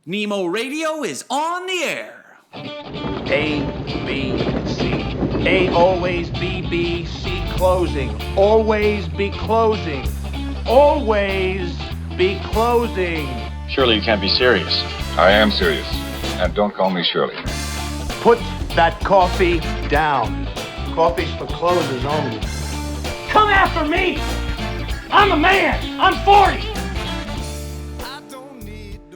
Nemo Radio is on the air. A, B, C. A, always B, B, C, closing. Always be closing. Always be closing. Surely you can't be serious. I am serious. And don't call me Shirley. Put that coffee down. Coffee's for closers only. Come after me! I'm a man! I'm 40!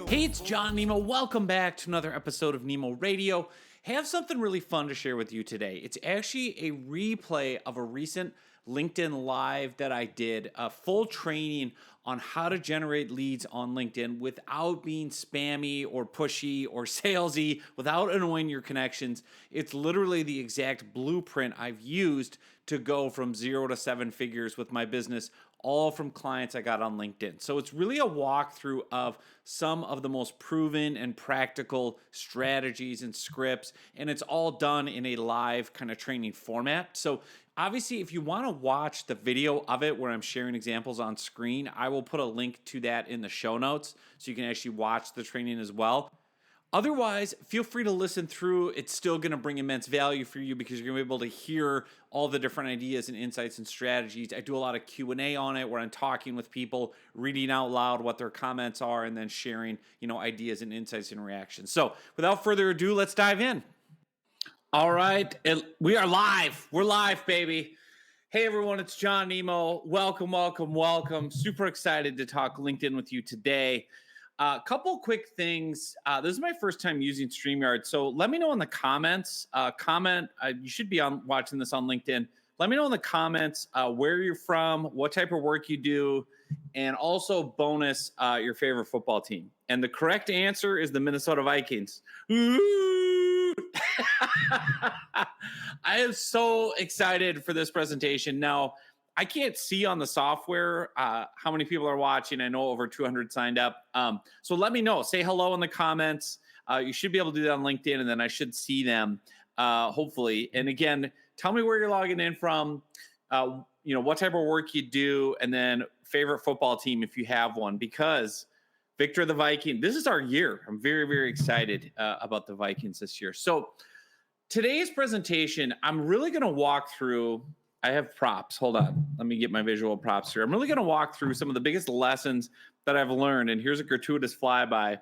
Hey, it's John Nemo. Welcome back to another episode of Nemo Radio. Have something really fun to share with you today. It's actually a replay of a recent LinkedIn Live that I did, a full training on how to generate leads on LinkedIn without being spammy or pushy or salesy, without annoying your connections. It's literally the exact blueprint I've used to go from 0 to 7 figures with my business, all from clients I got on LinkedIn. So it's really a walkthrough of some of the most proven and practical strategies and scripts, and it's all done in a live kind of training format. So obviously, if you want to watch the video of it where I'm sharing examples on screen, I will put a link to that in the show notes so you can actually watch the training as well. Otherwise, feel free to listen through. It's still going to bring immense value for you because you're going to be able to hear all the different ideas and insights and strategies. I do a lot of Q&A on it where I'm talking with people, reading out loud what their comments are, and then sharing, ideas and insights and reactions. So without further ado, let's dive in. All right, we are live. We're live, baby. Hey, everyone, it's John Nemo. Welcome, welcome, welcome. Super excited to talk LinkedIn with you today. A couple quick things. This is my first time using StreamYard, so let me know in the comments. You should be watching this on LinkedIn. Let me know in the comments where you're from, what type of work you do, and also bonus your favorite football team. And the correct answer is the Minnesota Vikings. Ooh! I am so excited for this presentation. Now, I can't see on the software how many people are watching. I know over 200 signed up. So let me know. Say hello in the comments. You should be able to do that on LinkedIn, and then I should see them, hopefully. And again, tell me where you're logging in from, what type of work you do, and then favorite football team if you have one, because Victor the Viking, this is our year. I'm very, very excited about the Vikings this year. So today's presentation, I'm really going to walk through. I have props. Hold on. Let me get my visual props here. I'm really going to walk through some of the biggest lessons that I've learned. And here's a gratuitous flyby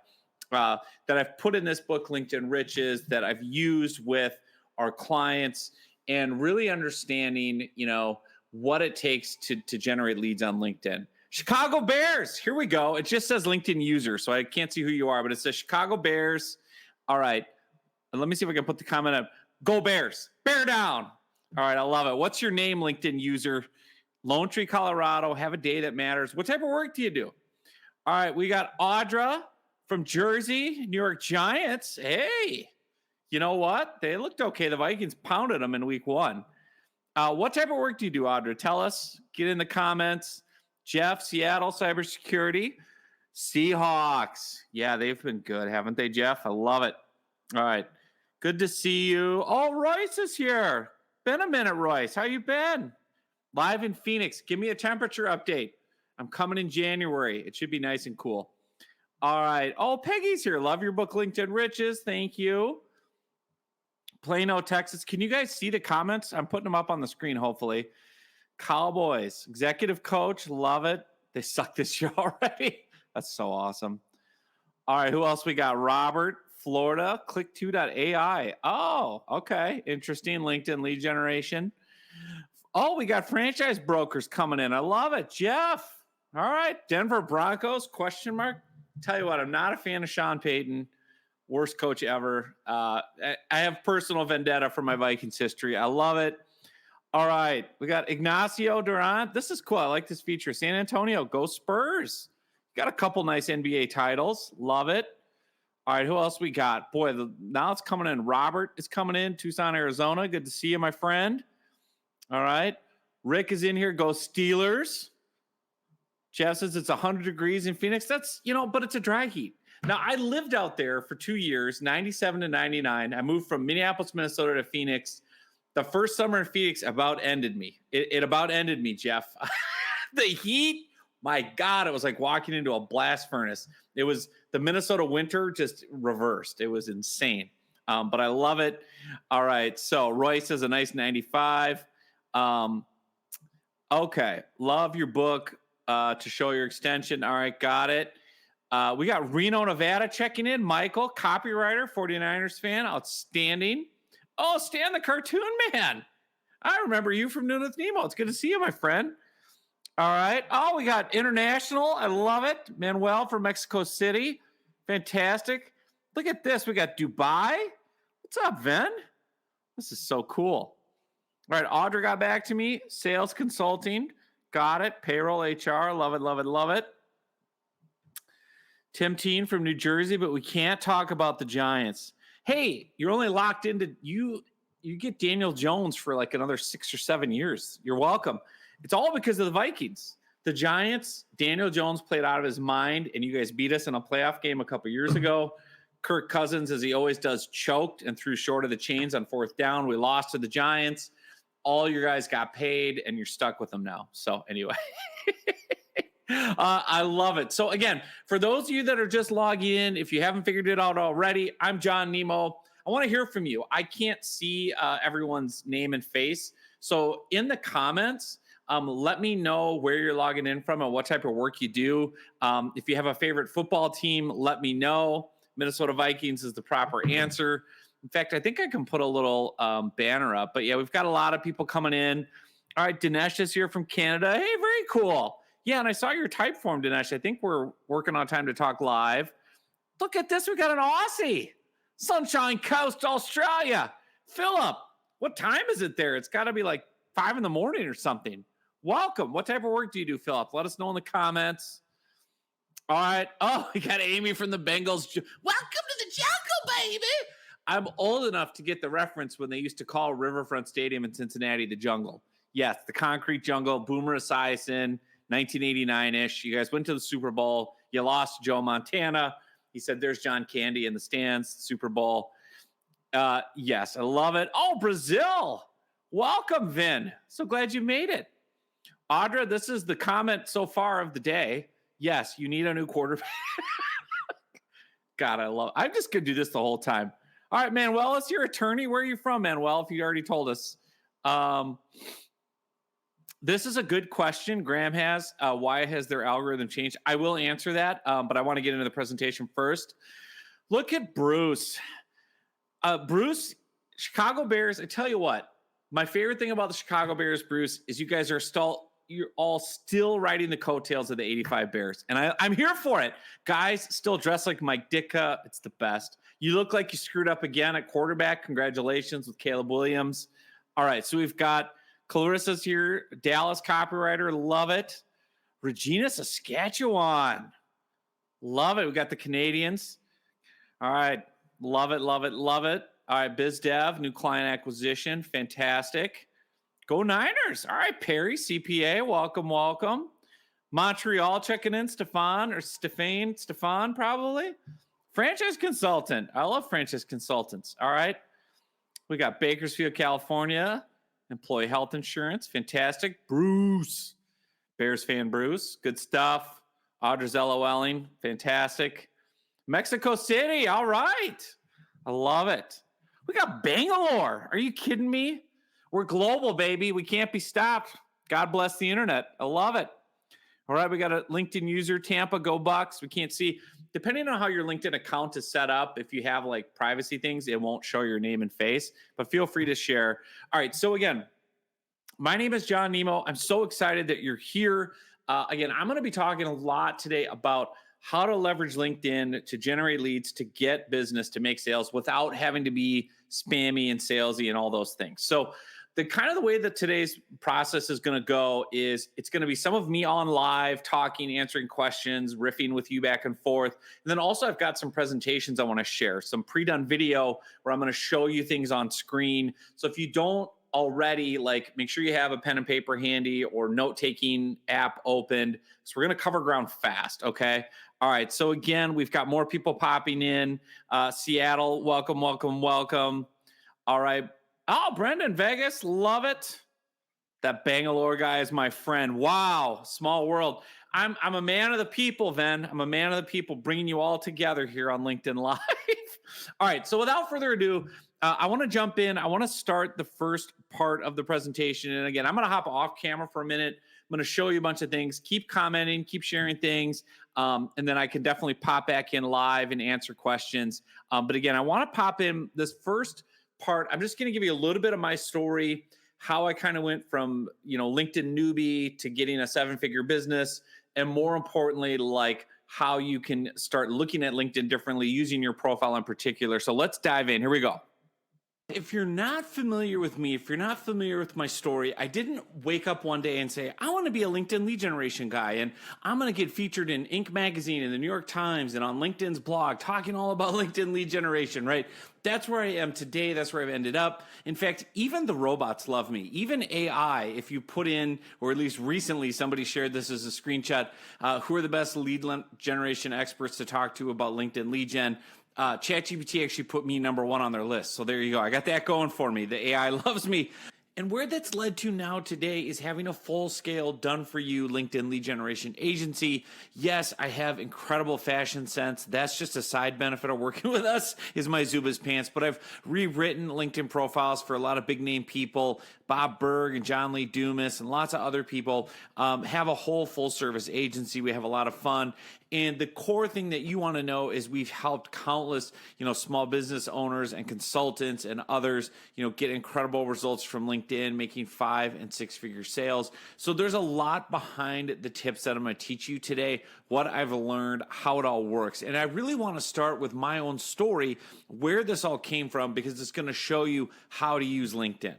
that I've put in this book, LinkedIn Riches, that I've used with our clients and really understanding, what it takes to generate leads on LinkedIn. Chicago Bears. Here we go. It just says LinkedIn user, so I can't see who you are, but it says Chicago Bears. All right. And let me see if I can put the comment up. Go Bears. Bear down. All right, I love it. What's your name, LinkedIn user? Lone Tree, Colorado. Have a day that matters. What type of work do you do? All right, we got Audra from Jersey, New York Giants. Hey, you know what? They looked okay. The Vikings pounded them in week 1. What type of work do you do, Audra? Tell us. Get in the comments. Jeff, Seattle, cybersecurity. Seahawks. Yeah, they've been good, haven't they, Jeff? I love it. All right, good to see you. Oh, Royce is here. Been a minute, Royce. How you been? Live in Phoenix. Give me a temperature update. I'm coming in January. It should be nice and cool. All right. Oh, Peggy's here. Love your book, LinkedIn Riches. Thank you. Plano, Texas. Can you guys see the comments? I'm putting them up on the screen, hopefully. Cowboys. Executive coach. Love it. They suck this year already. That's so awesome. All right. Who else we got? Robert. Florida, click2.ai. Oh, okay. Interesting. LinkedIn lead generation. Oh, we got franchise brokers coming in. I love it. Jeff. All right. Denver Broncos, question mark. Tell you what, I'm not a fan of Sean Payton. Worst coach ever. I have personal vendetta for my Vikings history. I love it. All right. We got Ignacio Durant. This is cool. I like this feature. San Antonio, go Spurs. Got a couple nice NBA titles. Love it. All right, who else we got? Boy, now it's coming in. Robert is coming in, Tucson, Arizona. Good to see you, my friend. All right. Rick is in here. Go Steelers. Jeff says it's 100 degrees in Phoenix. That's, but it's a dry heat. Now, I lived out there for 2 years, 97 to 99. I moved from Minneapolis, Minnesota to Phoenix. The first summer in Phoenix about ended me. It about ended me, Jeff. The heat, my God, it was like walking into a blast furnace. It was the Minnesota winter just reversed. It was insane. But I love it. All right. So Roy says a nice 95. Okay. Love your book to show your extension. All right. Got it. We got Reno, Nevada checking in. Michael, copywriter, 49ers fan. Outstanding. Oh, Stan the Cartoon Man. I remember you from Noon with Nemo. It's good to see you, my friend. All right. Oh, we got international. I love it. Manuel from Mexico City. Fantastic. Look at this. We got Dubai. What's up, Ven? This is so cool. All right. Audra got back to me. Sales consulting. Got it. Payroll, HR. Love it, love it, love it. Tim Teen from New Jersey, but we can't talk about the Giants. Hey, you're only locked into you get Daniel Jones for like another 6 or 7 years. You're welcome. It's all because of the Vikings. The Giants, Daniel Jones played out of his mind, and you guys beat us in a playoff game a couple years ago. Kirk Cousins, as he always does, choked and threw short of the chains on 4th down. We lost to the Giants. All your guys got paid, and you're stuck with them now. So anyway, I love it. So again, for those of you that are just logging in, if you haven't figured it out already, I'm John Nemo. I want to hear from you. I can't see everyone's name and face. So in the comments, let me know where you're logging in from and what type of work you do. If you have a favorite football team, let me know. Minnesota Vikings is the proper answer. In fact, I think I can put a little banner up. But yeah, we've got a lot of people coming in. All right, Dinesh is here from Canada. Hey, very cool. Yeah, and I saw your type form, Dinesh. I think we're working on time to talk live. Look at this. We got an Aussie. Sunshine Coast, Australia. Philip, what time is it there? It's got to be like 5 a.m. or something. Welcome. What type of work do you do, Philip? Let us know in the comments. All right. Oh, we got Amy from the Bengals. Welcome to the jungle, baby. I'm old enough to get the reference when they used to call Riverfront Stadium in Cincinnati the jungle. Yes, the concrete jungle. Boomer Esiason, 1989-ish. You guys went to the Super Bowl. You lost to Joe Montana. He said, there's John Candy in the stands, Super Bowl. Yes, I love it. Oh, Brazil. Welcome, Vin. So glad you made it. Audra, this is the comment so far of the day. Yes, you need a new quarterback. God, I'm just going to do this the whole time. All right, Manuel, it's your attorney. Where are you from, Manuel, if you already told us? This is a good question Graham has. Why has their algorithm changed? I will answer that, but I want to get into the presentation first. Look at Bruce. Bruce, Chicago Bears, I tell you what, my favorite thing about the Chicago Bears, Bruce, is you guys are you're all still riding the coattails of the 85 Bears. And I'm here for it. Guys still dressed like Mike Ditka. It's the best. You look like you screwed up again at quarterback. Congratulations with Caleb Williams. All right, so we've got Clarissa's here, Dallas copywriter, love it. Regina, Saskatchewan, love it. We got the Canadians. All right, love it, love it, love it. All right, BizDev, new client acquisition, fantastic. Go Niners. All right, Perry, CPA, welcome, welcome. Montreal checking in, Stefan probably. Franchise consultant. I love franchise consultants. All right. We got Bakersfield, California. Employee health insurance. Fantastic. Bruce. Bears fan Bruce. Good stuff. Audra's LOLing. Fantastic. Mexico City. All right. I love it. We got Bangalore. Are you kidding me? We're global, baby. We can't be stopped. God bless the internet. I love it. All right. We got a LinkedIn user, Tampa, go Bucks. We can't see. Depending on how your LinkedIn account is set up, if you have like privacy things, it won't show your name and face, but feel free to share. All right. So again, my name is John Nemo. I'm so excited that you're here. Again, I'm going to be talking a lot today about how to leverage LinkedIn to generate leads, to get business, to make sales without having to be spammy and salesy and all those things. So the way that today's process is going to go is it's going to be some of me on live talking, answering questions, riffing with you back and forth. And then also I've got some presentations I want to share, some pre-done video where I'm going to show you things on screen. So if you don't already, make sure you have a pen and paper handy or note-taking app opened. So we're going to cover ground fast. Okay. All right. So again, we've got more people popping in. Seattle, welcome, welcome, welcome. All right. Oh, Brendan, Vegas, love it. That Bangalore guy is my friend. Wow, small world. I'm a man of the people, Ven. I'm a man of the people, bringing you all together here on LinkedIn Live. All right, so without further ado, I want to jump in. I want to start the first part of the presentation. And again, I'm going to hop off camera for a minute. I'm going to show you a bunch of things. Keep commenting, keep sharing things, and then I can definitely pop back in live and answer questions. But again, I want to pop in this first part. I'm just going to give you a little bit of my story, how I kind of went from, LinkedIn newbie to getting a 7-figure business, and more importantly, like how you can start looking at LinkedIn differently using your profile in particular. So let's dive in. Here we go. If you're not familiar with me, if you're not familiar with my story, I didn't wake up one day and say, I want to be a LinkedIn lead generation guy, and I'm going to get featured in Inc. magazine and the New York Times and on LinkedIn's blog talking all about LinkedIn lead generation, right? That's where I am today. That's where I've ended up. In fact, even the robots love me. Even AI, if you put in, or at least recently somebody shared this as a screenshot, who are the best lead generation experts to talk to about LinkedIn lead gen? ChatGPT actually put me number 1 on their list. So there you go. I got that going for me. The AI loves me. And where that's led to now today is having a full-scale, done-for-you LinkedIn lead generation agency. Yes, I have incredible fashion sense. That's just a side benefit of working with us, is my Zubaz pants. But I've rewritten LinkedIn profiles for a lot of big-name people. Bob Berg and John Lee Dumas and lots of other people have a whole full-service agency. We have a lot of fun. And the core thing that you want to know is we've helped countless, small business owners and consultants and others, get incredible results from LinkedIn, making 5- and 6-figure sales. So there's a lot behind the tips that I'm going to teach you today, what I've learned, how it all works. And I really want to start with my own story, where this all came from, because it's going to show you how to use LinkedIn.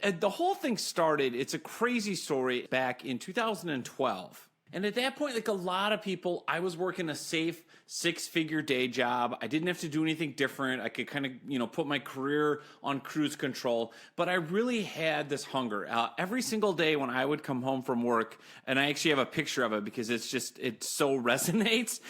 And the whole thing started, it's a crazy story, back in 2012. And at that point, like a lot of people, I was working a safe 6-figure day job. I didn't have to do anything different. I could kind of, put my career on cruise control. But I really had this hunger. Every single day when I would come home from work, and I actually have a picture of it because it so resonates.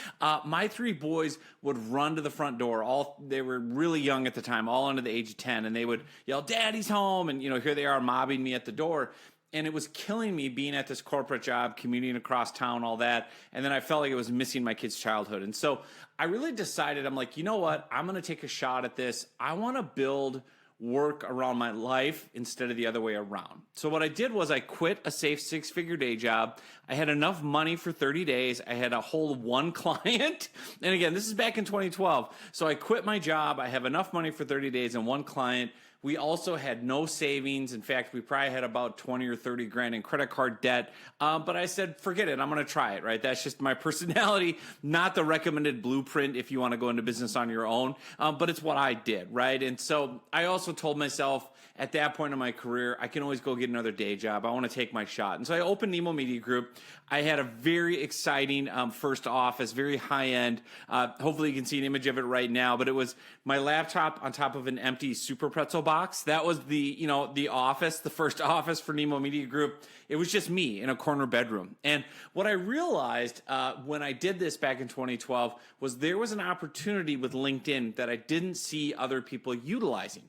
My 3 boys would run to the front door. They were really young at the time, all under the age of 10. And they would yell, "Daddy's home." And, here they are mobbing me at the door. And it was killing me being at this corporate job, commuting across town, all that. And then I felt like it was missing my kid's childhood. And so I really decided, I'm like, you know what? I'm going to take a shot at this. I want to build work around my life instead of the other way around. So what I did was I quit a safe 6-figure day job. I had enough money for 30 days. I had a whole 1 client. And again, this is back in 2012. So I quit my job. I have enough money for 30 days and 1 client. We also had no savings. In fact, we probably had about 20 or 30 grand in credit card debt. But I said, forget it. I'm going to try it, right? That's just my personality, not the recommended blueprint if you want to go into business on your own. But it's what I did, right? And so I also told myself at that point in my career, I can always go get another day job. I want to take my shot. And so I opened Nemo Media Group. I had a very exciting first office, very high end. Hopefully you can see an image of it right now, but it was my laptop on top of an empty Super Pretzel box. That was the office, the first office for Nemo Media Group. It was just me in a corner bedroom. And what I realized when I did this back in 2012 was there was an opportunity with LinkedIn that I didn't see other people utilizing.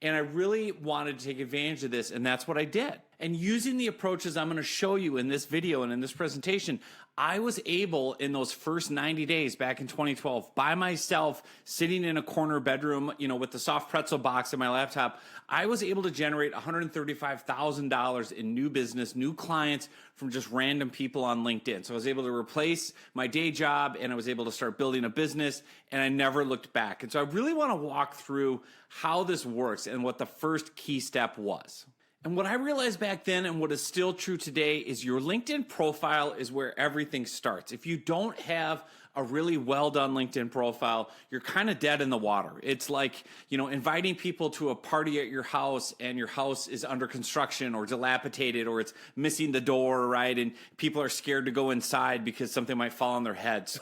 And I really wanted to take advantage of this, and that's what I did. And using the approaches I'm going to show you in this video and in this presentation, I was able in those first 90 days back in 2012 by myself, sitting in a corner bedroom, with the soft pretzel box in my laptop, I was able to generate $135,000 in new business, new clients from just random people on LinkedIn. So I was able to replace my day job, and I was able to start building a business, and I never looked back. And so I really want to walk through how this works and what the first key step was. And what I realized back then, and what is still true today, is your LinkedIn profile is where everything starts. If you don't have a really well done LinkedIn profile, you're kind of dead in the water. It's like, inviting people to a party at your house and your house is under construction or dilapidated or it's missing the door, right? And people are scared to go inside because something might fall on their head. So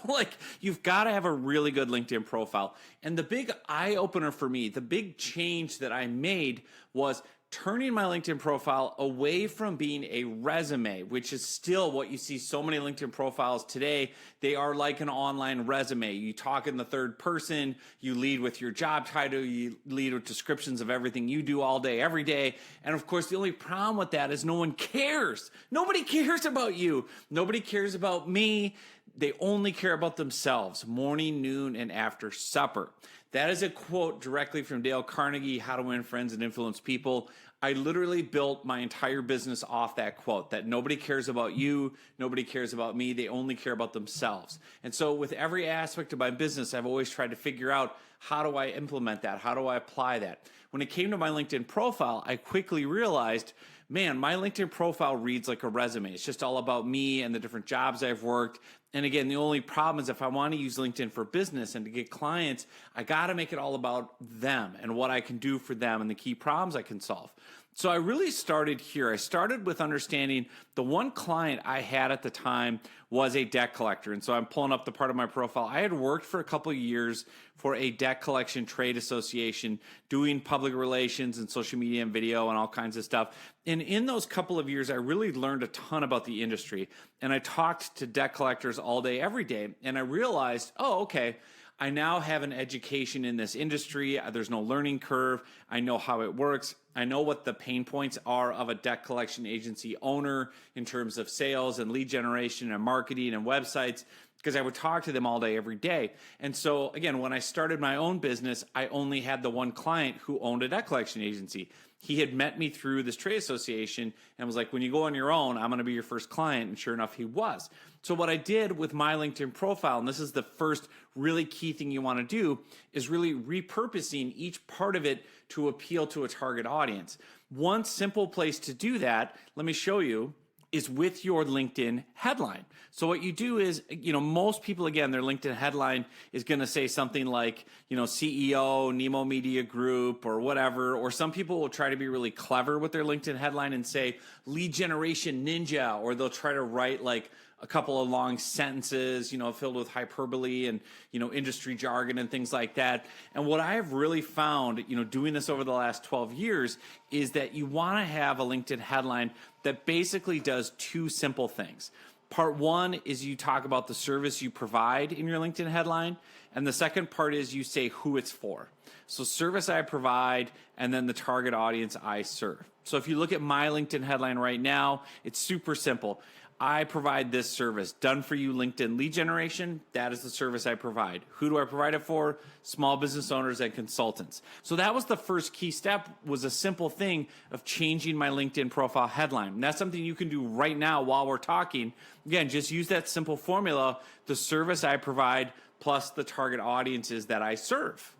you've got to have a really good LinkedIn profile. And the big eye opener for me, the big change that I made was turning my LinkedIn profile away from being a resume, which is still what you see so many LinkedIn profiles today. They are like an online resume. You talk in the third person, you lead with your job title, you lead with descriptions of everything you do all day, every day. And of course, the only problem with that is no one cares. Nobody cares about you. Nobody cares about me. They only care about themselves, morning, noon, and after supper. That is a quote directly from Dale Carnegie, How to Win Friends and Influence People. I literally built my entire business off that quote, that nobody cares about you, nobody cares about me, they only care about themselves. And so with every aspect of my business, I've always tried to figure out, how do I implement that? How do I apply that? When it came to my LinkedIn profile, I quickly realized, man, my LinkedIn profile reads like a resume. It's just all about me and the different jobs I've worked. And again, the only problem is if I want to use LinkedIn for business and to get clients, I got to make it all about them and what I can do for them and the key problems I can solve. So I really started here. I started with understanding the one client I had at the time was a debt collector. And so I'm pulling up the part of my profile. I had worked for a couple of years for a debt collection trade association, doing public relations and social media and video and all kinds of stuff. And in those couple of years, I really learned a ton about the industry. And I talked to debt collectors all day, every day. And I realized, oh, okay, I now have an education in this industry. There's no learning curve. I know how it works. I know what the pain points are of a debt collection agency owner in terms of sales and lead generation and marketing and websites, because I would talk to them all day, every day. And so again, when I started my own business, I only had the one client who owned a debt collection agency. He had met me through this trade association and was like, when you go on your own, I'm going to be your first client. And sure enough, he was. So what I did with my LinkedIn profile, and this is the first really key thing you want to do, is really repurposing each part of it to appeal to a target audience. One simple place to do that, let me show you, is with your LinkedIn headline. So what you do is, most people, again, their LinkedIn headline is going to say something like, CEO, Nemo Media Group, or whatever. Or some people will try to be really clever with their LinkedIn headline and say lead generation ninja, or they'll try to write like a couple of long sentences, filled with hyperbole and, industry jargon and things like that. And what I have really found, doing this over the last 12 years, is that you want to have a LinkedIn headline that basically does two simple things. Part one is you talk about the service you provide in your LinkedIn headline. And the second part is you say who it's for. So service I provide, and then the target audience I serve. So if you look at my LinkedIn headline right now, it's super simple. I provide this service, done for you LinkedIn lead generation. That is the service I provide. Who do I provide it for? Small business owners and consultants. So that was the first key step, was a simple thing of changing my LinkedIn profile headline. And that's something you can do right now while we're talking. Again, just use that simple formula, the service I provide plus the target audiences that I serve.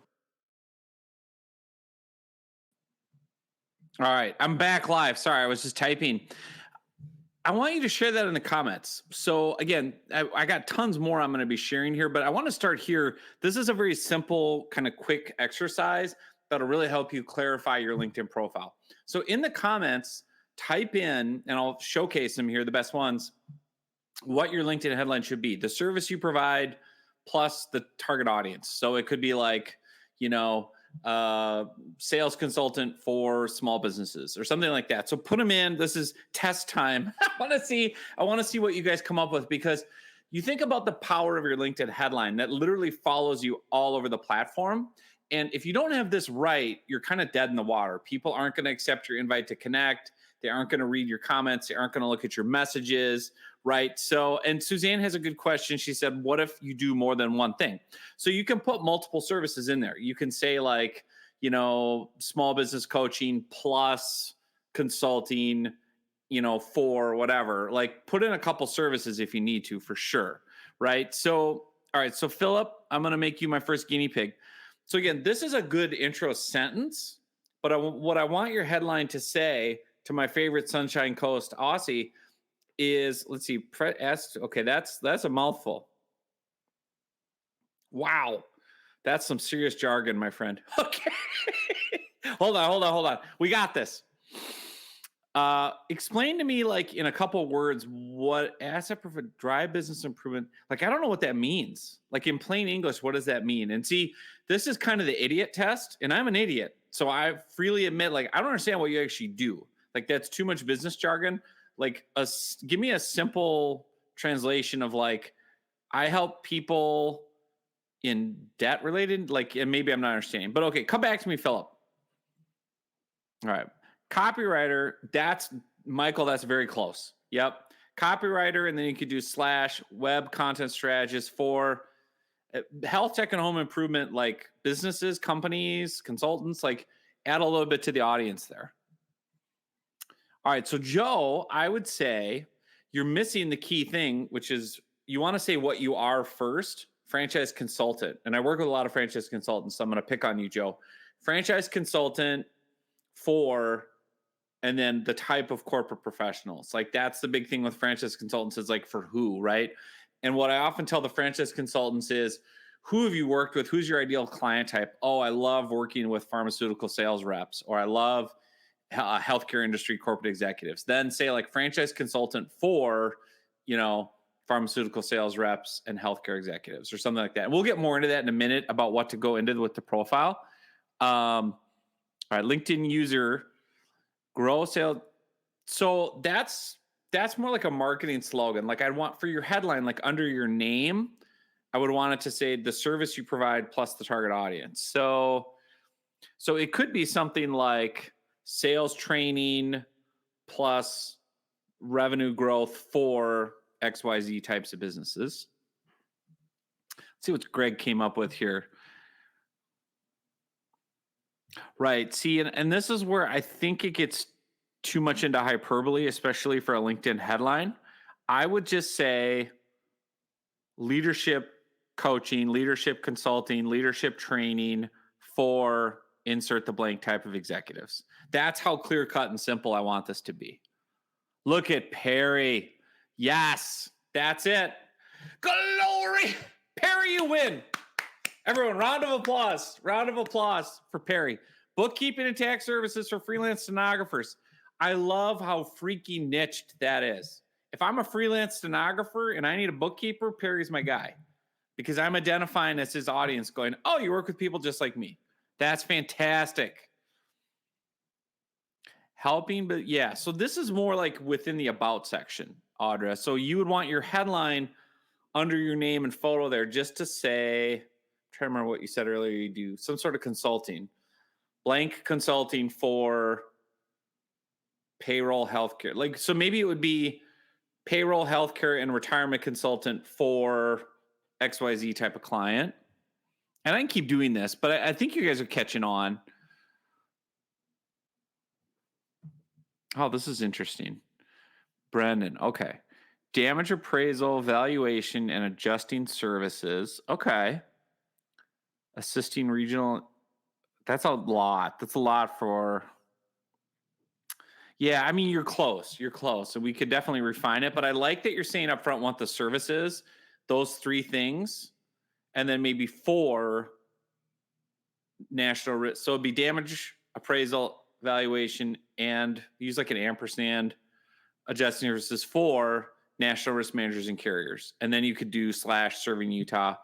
All right, I'm back live. Sorry, I was just typing. I want you to share that in the comments. So again, I got tons more I'm going to be sharing here, but I want to start here. This is a very simple, kind of quick exercise that'll really help you clarify your LinkedIn profile. So in the comments, type in, and I'll showcase them here, the best ones, what your LinkedIn headline should be. The service you provide plus the target audience. So it could be like, sales consultant for small businesses or something like that. So put them in. This is test time. I want to see what you guys come up with, because you think about the power of your LinkedIn headline that literally follows you all over the platform. And if you don't have this right, you're kind of dead in the water. People aren't going to accept your invite to connect. They aren't going to read your comments. They aren't going to look at your messages, right? So, and Suzanne has a good question. She said, what if you do more than one thing? So you can put multiple services in there. You can say like, small business coaching plus consulting, for whatever, like put in a couple services if you need to, for sure, right? So, all right. So Philip, I'm going to make you my first guinea pig. So again, this is a good intro sentence, but what I want your headline to say to my favorite Sunshine Coast Aussie is, let's see, okay, that's a mouthful. Wow. That's some serious jargon, my friend. Okay. Hold on. We got this. Explain to me, like in a couple words, what asset for drive business improvement. Like, I don't know what that means. Like in plain English, what does that mean? And see, this is kind of the idiot test, and I'm an idiot. So I freely admit, like, I don't understand what you actually do. Like, that's too much business jargon. Like, give me a simple translation of like, I help people in debt related, like, and maybe I'm not understanding, but okay, come back to me, Philip. All right. Copywriter, that's Michael, that's very close. Yep. Copywriter, and then you could do / web content strategist for health tech and home improvement, like businesses, companies, consultants, like add a little bit to the audience there. All right. So, Joe, I would say you're missing the key thing, which is you want to say what you are first. Franchise consultant. And I work with a lot of franchise consultants, so I'm going to pick on you, Joe. Franchise consultant for, and then the type of corporate professionals. Like, that's the big thing with franchise consultants, is like, for who, right? And what I often tell the franchise consultants is, who have you worked with? Who's your ideal client type? Oh, I love working with pharmaceutical sales reps, or I love healthcare industry corporate executives. Then say like franchise consultant for, pharmaceutical sales reps and healthcare executives or something like that. And we'll get more into that in a minute about what to go into with the profile. All right, LinkedIn user, grow sales. So that's more like a marketing slogan. Like, I'd want for your headline, like under your name, I would want it to say the service you provide plus the target audience. So it could be something like sales training plus revenue growth for XYZ types of businesses. Let's see what Greg came up with here. Right. See, and this is where I think it gets too much into hyperbole, especially for a LinkedIn headline. I would just say leadership coaching, leadership consulting, leadership training for insert the blank type of executives. That's how clear cut and simple I want this to be. Look at Perry. Yes, that's it. Glory. Perry, you win. Everyone, round of applause. Round of applause for Perry. Bookkeeping and tax services for freelance stenographers. I love how freaky niched that is. If I'm a freelance stenographer and I need a bookkeeper, Perry's my guy, because I'm identifying as his audience going, oh, you work with people just like me. That's fantastic. Helping, but yeah. So this is more like within the about section, Audra. So you would want your headline under your name and photo there just to say, I'm trying to remember what you said earlier, you do some sort of consulting, blank consulting for payroll healthcare. Like, so maybe it would be payroll healthcare and retirement consultant for XYZ type of client. And I can keep doing this, but I think you guys are catching on. Oh, this is interesting. Brendan, okay. Damage appraisal, valuation, and adjusting services. Okay. Assisting regional. That's a lot. That's a lot for. Yeah, I mean, you're close. You're close. So we could definitely refine it. But I like that you're saying up front what the services, those 3 things, and then maybe 4 national risk. So it'd be damage appraisal, valuation, and use like an ampersand, adjusting services for national risk managers and carriers. And then you could do / serving Utah.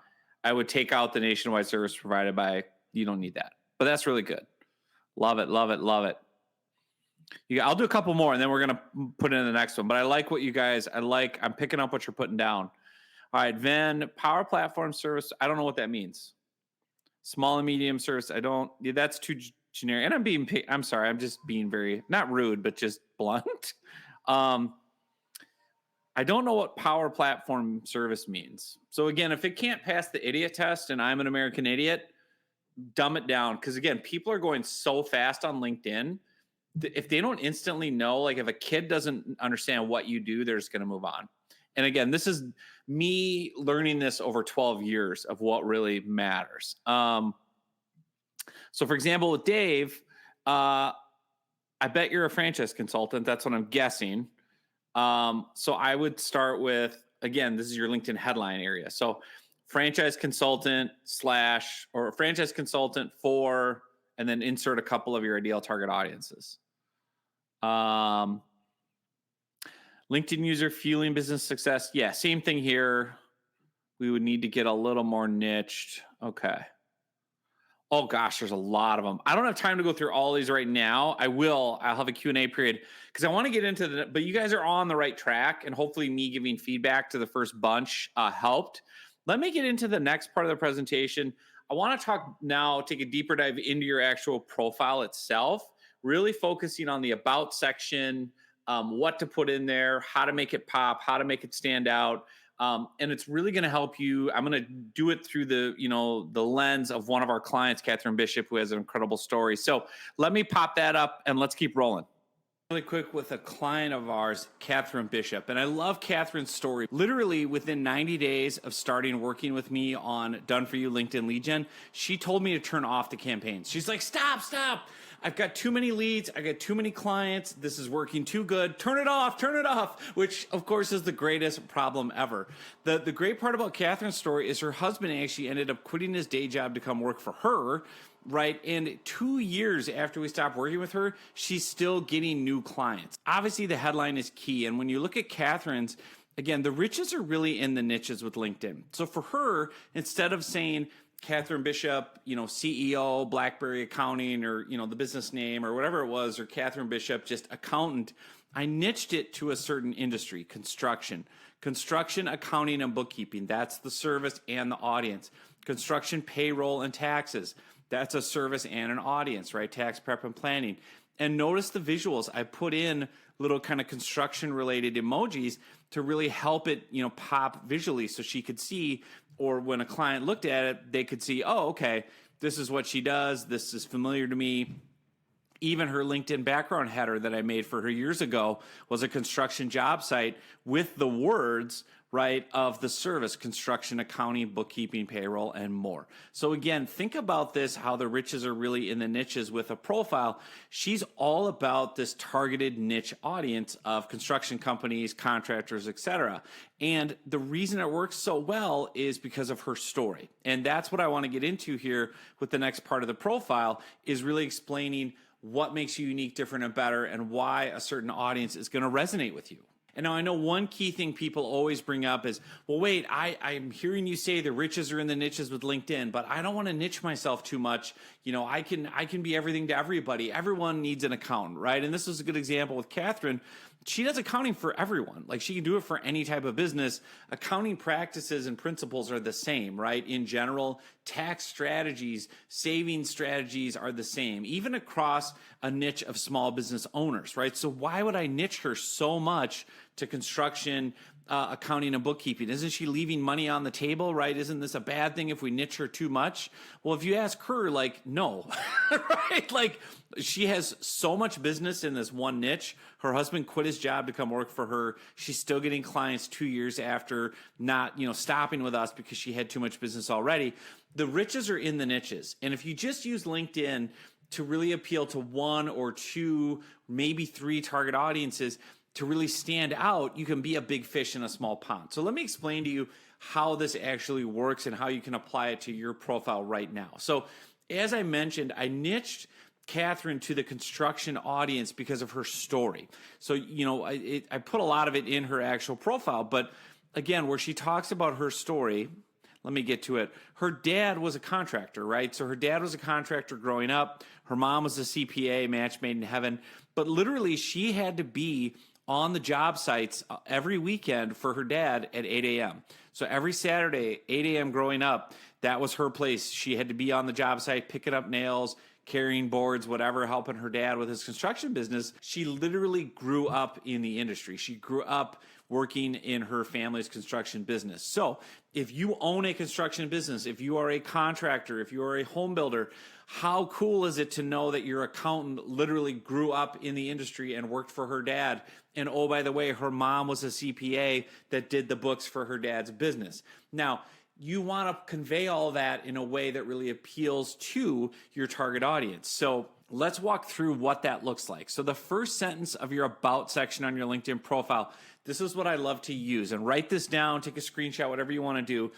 I would take out the nationwide service provided by, you don't need that. But that's really good. Love it, love it, love it. I'll do a couple more and then we're going to put in the next one. But I like what you guys, I'm picking up what you're putting down. All right, Ven, power platform service. I don't know what that means. Small and medium service. That's too generic. And I'm sorry, I'm just being very, not rude, but just blunt. I don't know what power platform service means. So again, if it can't pass the idiot test and I'm an American idiot, dumb it down. Because again, people are going so fast on LinkedIn. If they don't instantly know, like if a kid doesn't understand what you do, they're just going to move on. And again, this is me learning this over 12 years of what really matters. So for example, with Dave, I bet you're a franchise consultant. That's what I'm guessing. So I would start with, again, this is your LinkedIn headline area. So franchise consultant / or franchise consultant for, and then insert a couple of your ideal target audiences. LinkedIn user fueling business success. Yeah, same thing here. We would need to get a little more niched. Okay. Oh gosh, there's a lot of them. I don't have time to go through all these right now. I'll have a Q&A period because I want to get into but you guys are on the right track, and hopefully me giving feedback to the first bunch helped. Let me get into the next part of the presentation. I want to talk now, take a deeper dive into your actual profile itself, really focusing on the about section, what to put in there, how to make it pop, how to make it stand out. And it's really going to help you. I'm going to do it through the lens of one of our clients, Catherine Bishop, who has an incredible story. So let me pop that up and let's keep rolling. Really quick with a client of ours, Catherine Bishop. And I love Catherine's story. Literally within 90 days of starting working with me on Done For You LinkedIn Lead Gen, she told me to turn off the campaigns. She's like, stop. I've got too many leads. I got too many clients. This is working too good. Turn it off, which of course is the greatest problem ever. The great part about Catherine's story is her husband actually ended up quitting his day job to come work for her. Right. And 2 years after we stopped working with her, she's still getting new clients. Obviously, the headline is key. And when you look at Catherine's, again, the riches are really in the niches with LinkedIn. So for her, instead of saying Catherine Bishop, CEO, BlackBerry Accounting, or, the business name or whatever it was, or Catherine Bishop, just accountant, I niched it to a certain industry, construction, accounting, and bookkeeping. That's the service and the audience. Construction, payroll, and taxes. That's a service and an audience, right? Tax prep and planning. And notice the visuals. I put in little kind of construction related emojis to really help it, pop visually so she could see, or when a client looked at it, they could see, oh, okay, this is what she does. This is familiar to me. Even her LinkedIn background header that I made for her years ago was a construction job site with the words, right, of the service: construction, accounting, bookkeeping, payroll, and more. So again, think about this, how the riches are really in the niches with a profile. She's all about this targeted niche audience of construction companies, contractors, etc. And the reason it works so well is because of her story. And that's what I want to get into here with the next part of the profile, is really explaining what makes you unique, different, and better, and why a certain audience is going to resonate with you. And now I know one key thing people always bring up is, well, wait, I'm hearing you say the riches are in the niches with LinkedIn, but I don't want to niche myself too much. I can be everything to everybody. Everyone needs an accountant, right? And this is a good example with Catherine. She does accounting for everyone. Like, she can do it for any type of business. Accounting practices and principles are the same, right? In general, tax strategies, saving strategies are the same, even across a niche of small business owners, right? So why would I niche her so much to construction, accounting, and bookkeeping? Isn't she leaving money on the table, right? Isn't this a bad thing if we niche her too much? Well, if you ask her, no, right? Like, she has so much business in this one niche. Her husband quit his job to come work for her. She's still getting clients 2 years after not, stopping with us because she had too much business already. The riches are in the niches. And if you just use LinkedIn to really appeal to one or two, maybe three target audiences, to really stand out, you can be a big fish in a small pond. So let me explain to you how this actually works and how you can apply it to your profile right now. So as I mentioned, I niched Catherine to the construction audience because of her story. So, I put a lot of it in her actual profile, but again, where she talks about her story, let me get to it. Her dad was a contractor, right? So her dad was a contractor growing up. Her mom was a CPA, match made in heaven. But literally, she had to be on the job sites every weekend for her dad at 8 a.m. So every Saturday, 8 a.m. growing up, that was her place. She had to be on the job site, picking up nails, carrying boards, whatever, helping her dad with his construction business. She literally grew up in the industry. She grew up working in her family's construction business. So if you own a construction business, if you are a contractor, if you are a home builder, how cool is it to know that your accountant literally grew up in the industry and worked for her dad? And oh, by the way, her mom was a CPA that did the books for her dad's business. Now, you want to convey all that in a way that really appeals to your target audience. So let's walk through what that looks like. So the first sentence of your about section on your LinkedIn profile, this is what I love to use. And write this down, take a screenshot, whatever you want to do.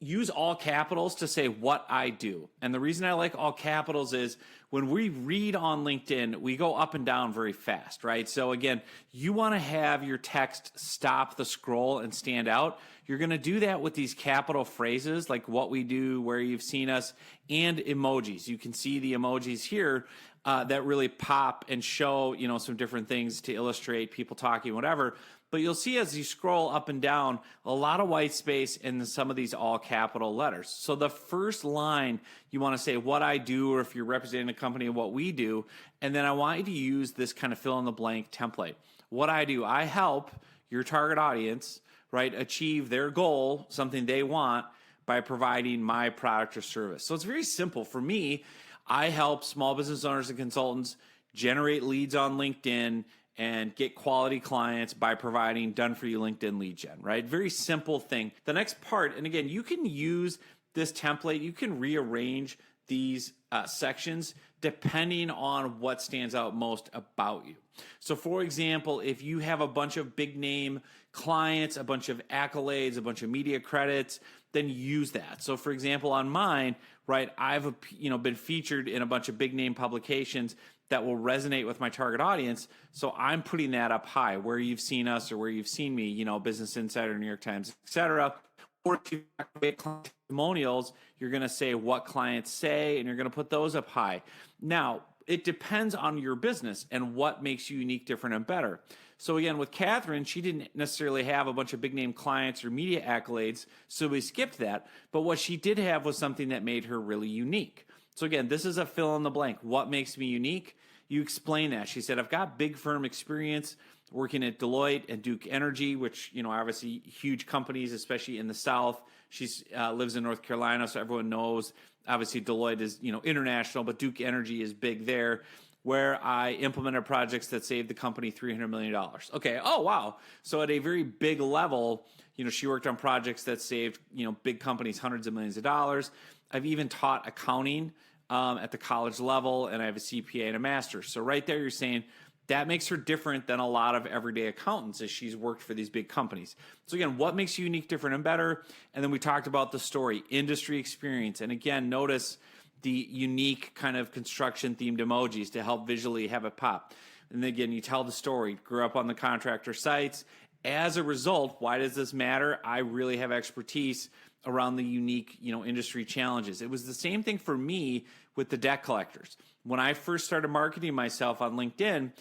use all capitals to say what I do. And the reason I like all capitals is when we read on LinkedIn, we go up and down very fast, right? So again, you want to have your text stop the scroll and stand out. You're going to do that with these capital phrases like what we do, where you've seen us, and emojis. You can see the emojis here that really pop and show, you know, some different things to illustrate people talking, whatever. But you'll see as you scroll up and down, a lot of white space in some of these all capital letters. So the first line, you want to say what I do, or if you're representing a company, what we do. And then I want you to use this kind of fill in the blank template. What I do, I help your target audience, right, achieve their goal, something they want, by providing my product or service. So it's very simple. For me, I help small business owners and consultants generate leads on LinkedIn and get quality clients by providing done-for-you LinkedIn lead gen, right? Very simple thing. The next part, and again, you can use this template, you can rearrange these sections depending on what stands out most about you. So for example, if you have a bunch of big name clients, a bunch of accolades, a bunch of media credits, then use that. So for example, on mine, right, I've been featured in a bunch of big name publications that will resonate with my target audience. So I'm putting that up high, where you've seen us or where you've seen me, Business Insider, New York Times, etc. Or if you activate client testimonials, you're going to say what clients say, and you're going to put those up high. Now, it depends on your business and what makes you unique, different, and better. So again, with Catherine, she didn't necessarily have a bunch of big name clients or media accolades, so we skipped that. But what she did have was something that made her really unique. So again, this is a fill in the blank. What makes me unique? You explain that. She said, I've got big firm experience working at Deloitte and Duke Energy, which, obviously huge companies, especially in the South. She lives in North Carolina, so everyone knows. Obviously, Deloitte is, international, but Duke Energy is big there, where I implemented projects that saved the company $300 million. Okay, oh, wow. So at a very big level, she worked on projects that saved, big companies hundreds of millions of dollars. I've even taught accounting at the college level, and I have a CPA and a master's. So right there, you're saying that makes her different than a lot of everyday accountants, as she's worked for these big companies. So again, what makes you unique, different, and better? And then we talked about the story, industry experience. And again, notice the unique kind of construction themed emojis to help visually have it pop. And then again, you tell the story, grew up on the contractor sites. As a result, why does this matter? I really have expertise around the unique, industry challenges. It was the same thing for me with the debt collectors. When I first started marketing myself on LinkedIn,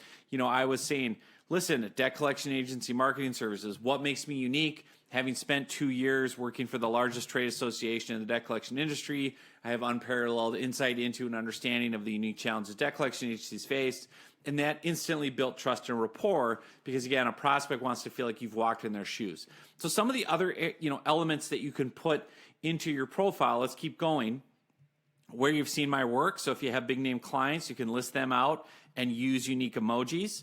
I was saying, listen, debt collection agency marketing services, what makes me unique? Having spent 2 years working for the largest trade association in the debt collection industry, I have unparalleled insight into and understanding of the unique challenges debt collection agencies face. And that instantly built trust and rapport because, again, a prospect wants to feel like you've walked in their shoes. So some of the other, elements that you can put into your profile, let's keep going, where you've seen my work. So if you have big name clients, you can list them out and use unique emojis.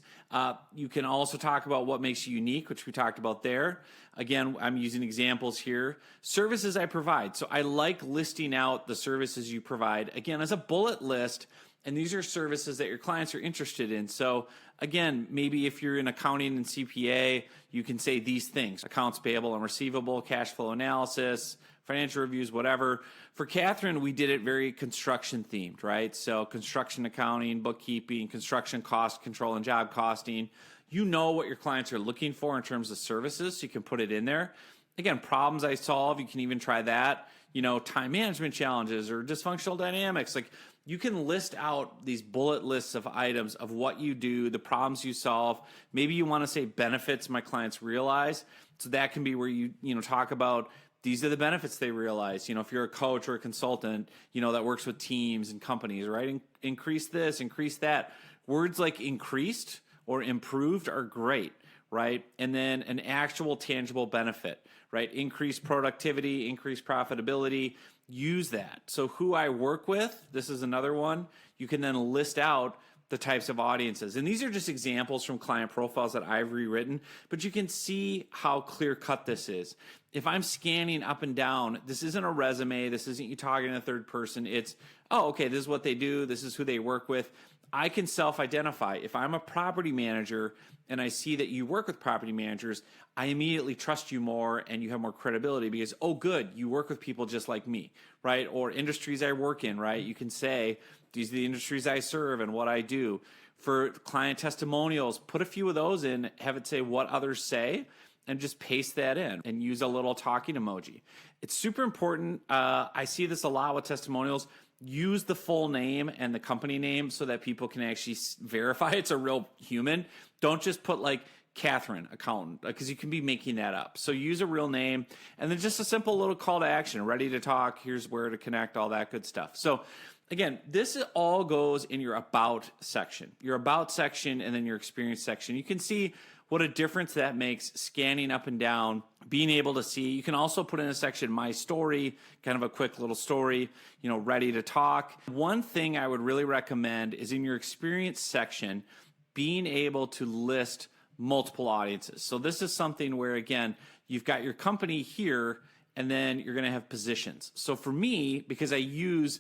You can also talk about what makes you unique, which we talked about there. Again, I'm using examples here. Services I provide. So I like listing out the services you provide, again, as a bullet list. And these are services that your clients are interested in. So again, maybe if you're in accounting and CPA, you can say these things: accounts payable and receivable, cash flow analysis, financial reviews, whatever. For Catherine, we did it very construction themed, right? So construction accounting, bookkeeping, construction cost control, and job costing. You know what your clients are looking for in terms of services, so you can put it in there. Again, problems I solve, you can even try that. Time management challenges or dysfunctional dynamics. Like, you can list out these bullet lists of items of what you do, the problems you solve. Maybe you want to say benefits my clients realize. So that can be where you talk about these are the benefits they realize. If you're a coach or a consultant, that works with teams and companies, right? Increase this, increase that. Words like increased or improved are great, right? And then an actual tangible benefit, right? Increased productivity, increased profitability. Use that. So who I work with, this is another one. You can then list out the types of audiences. And these are just examples from client profiles that I've rewritten, but you can see how clear cut this is. if I'm scanning up and down, this isn't a resume. This isn't you talking in a third person. It's, oh, okay, this is what they do. This is who they work with. I can self-identify. If I'm a property manager and I see that you work with property managers, I immediately trust you more and you have more credibility because, oh, good, you work with people just like me, right? Or industries I work in, right? You can say, these are the industries I serve and what I do. For client testimonials, put a few of those in, have it say what others say, and just paste that in and use a little talking emoji. It's super important. I see this a lot with testimonials. Use the full name and the company name so that people can actually verify it's a real human. Don't just put like Catherine, accountant, because you can be making that up. So use a real name and then just a simple little call to action. Ready to talk. Here's where to connect, all that good stuff. So again, this all goes in your about section. Your about section and then your experience section. You can see what a difference that makes scanning up and down, being able to see. You can also put in a section, my story, kind of a quick little story, ready to talk. One thing I would really recommend is in your experience section, being able to list multiple audiences. So this is something where, again, you've got your company here, and then you're going to have positions. So for me, because I use,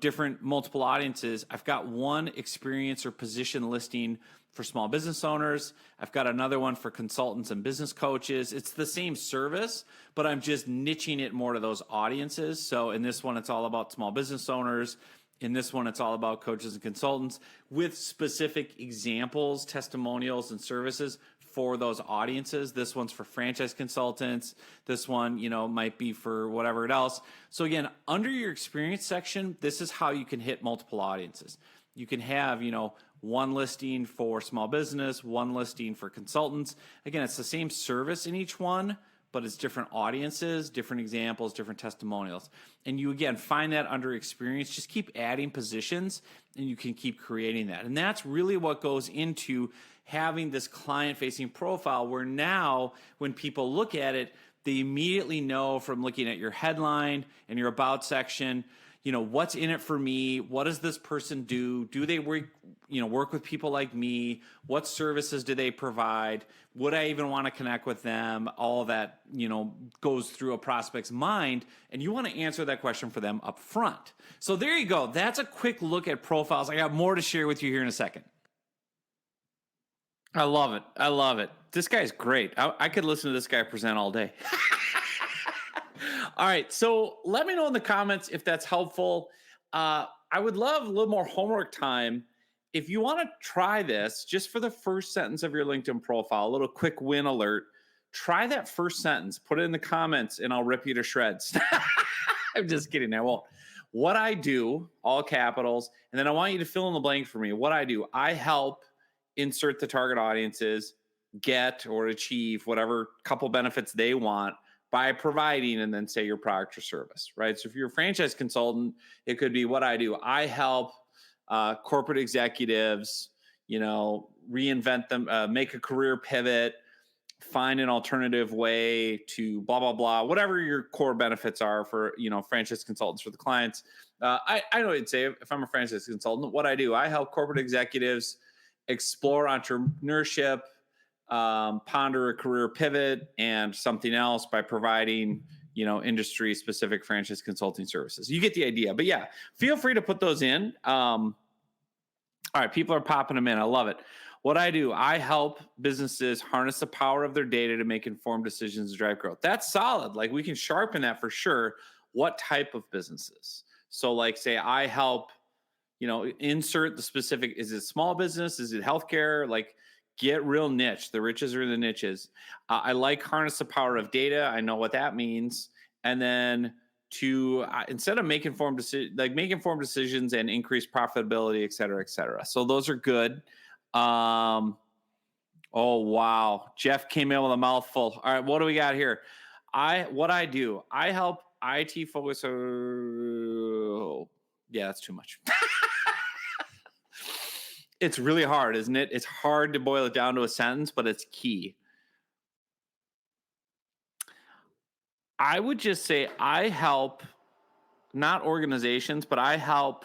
different multiple audiences, I've got one experience or position listing for small business owners. I've got another one for consultants and business coaches. It's the same service, but I'm just niching it more to those audiences. So in this one, it's all about small business owners. In this one, it's all about coaches and consultants with specific examples, testimonials, and services for those audiences. This one's for franchise consultants. This one, might be for whatever else. So again, under your experience section, this is how you can hit multiple audiences. You can have, one listing for small business, one listing for consultants. Again, it's the same service in each one, but it's different audiences, different examples, different testimonials. And you, again, find that under experience. Just keep adding positions and you can keep creating that. And that's really what goes into having this client-facing profile where now when people look at it, they immediately know from looking at your headline and your about section, what's in it for me? What does this person do? Do they work with people like me? What services do they provide? Would I even want to connect with them? All that, goes through a prospect's mind, and you want to answer that question for them up front. So there you go. That's a quick look at profiles. I got more to share with you here in a second. I love it. I love it. This guy's great. I could listen to this guy present all day. All right. So let me know in the comments if that's helpful. I would love a little more homework time. If you want to try this just for the first sentence of your LinkedIn profile, a little quick win alert, try that first sentence, put it in the comments and I'll rip you to shreds. I'm just kidding. I won't. What I do, all capitals, and then I want you to fill in the blank for me. What I do, I help insert the target audiences, get or achieve whatever couple benefits they want by providing, and then say your product or service, right? So if you're a franchise consultant, it could be what I do. I help corporate executives, reinvent them, make a career pivot, find an alternative way to blah, blah, blah, whatever your core benefits are for, franchise consultants for the clients. I know what I'd say if I'm a franchise consultant, what I do, I help corporate executives explore entrepreneurship, ponder a career pivot and something else by providing, industry specific franchise consulting services. You get the idea, but yeah, feel free to put those in. All right. People are popping them in. I love it. What I do, I help businesses harness the power of their data to make informed decisions to drive growth. That's solid. Like we can sharpen that for sure. What type of businesses? So like say I help, insert the specific, is it small business? Is it healthcare? Like get real niche. The riches are the niches. I like harness the power of data. I know what that means. And then to instead of make informed decisions and increase profitability, et cetera, et cetera. So those are good. Oh, wow. Jeff came in with a mouthful. All right. What do we got here? What I do, I help IT focus. Yeah, that's too much. It's really hard, isn't it? It's hard to boil it down to a sentence, but it's key. I would just say I help not organizations, but I help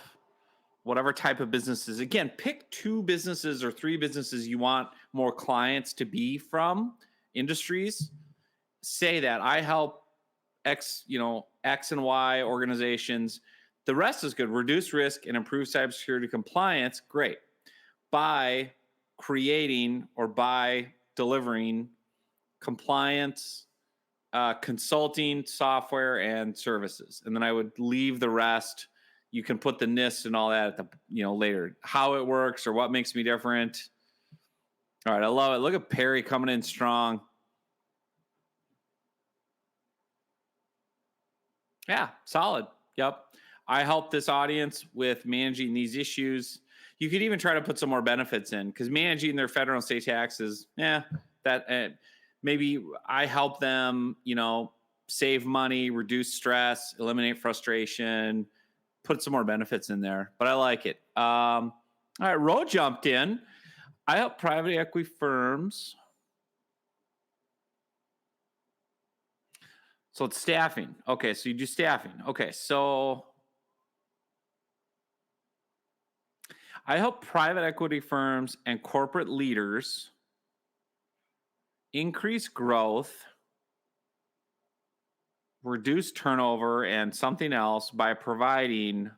whatever type of businesses. Again, pick 2 businesses or 3 businesses you want more clients to be from, industries, say that I help X and Y organizations. The rest is good. Reduce risk and improve cybersecurity compliance. Great. By creating or by delivering compliance, consulting software and services. And then I would leave the rest. You can put the NIST and all that at the, later, how it works or what makes me different. All right. I love it. Look at Perry coming in strong. Yeah. Solid. Yep. I help this audience with managing these issues. You could even try to put some more benefits in because managing their federal and state taxes, maybe I help them, save money, reduce stress, eliminate frustration, put some more benefits in there. But I like it. All right, Ro jumped in. I help private equity firms. So it's staffing. Okay, so you do staffing. Okay, so I help private equity firms and corporate leaders increase growth, reduce turnover, and something else by providing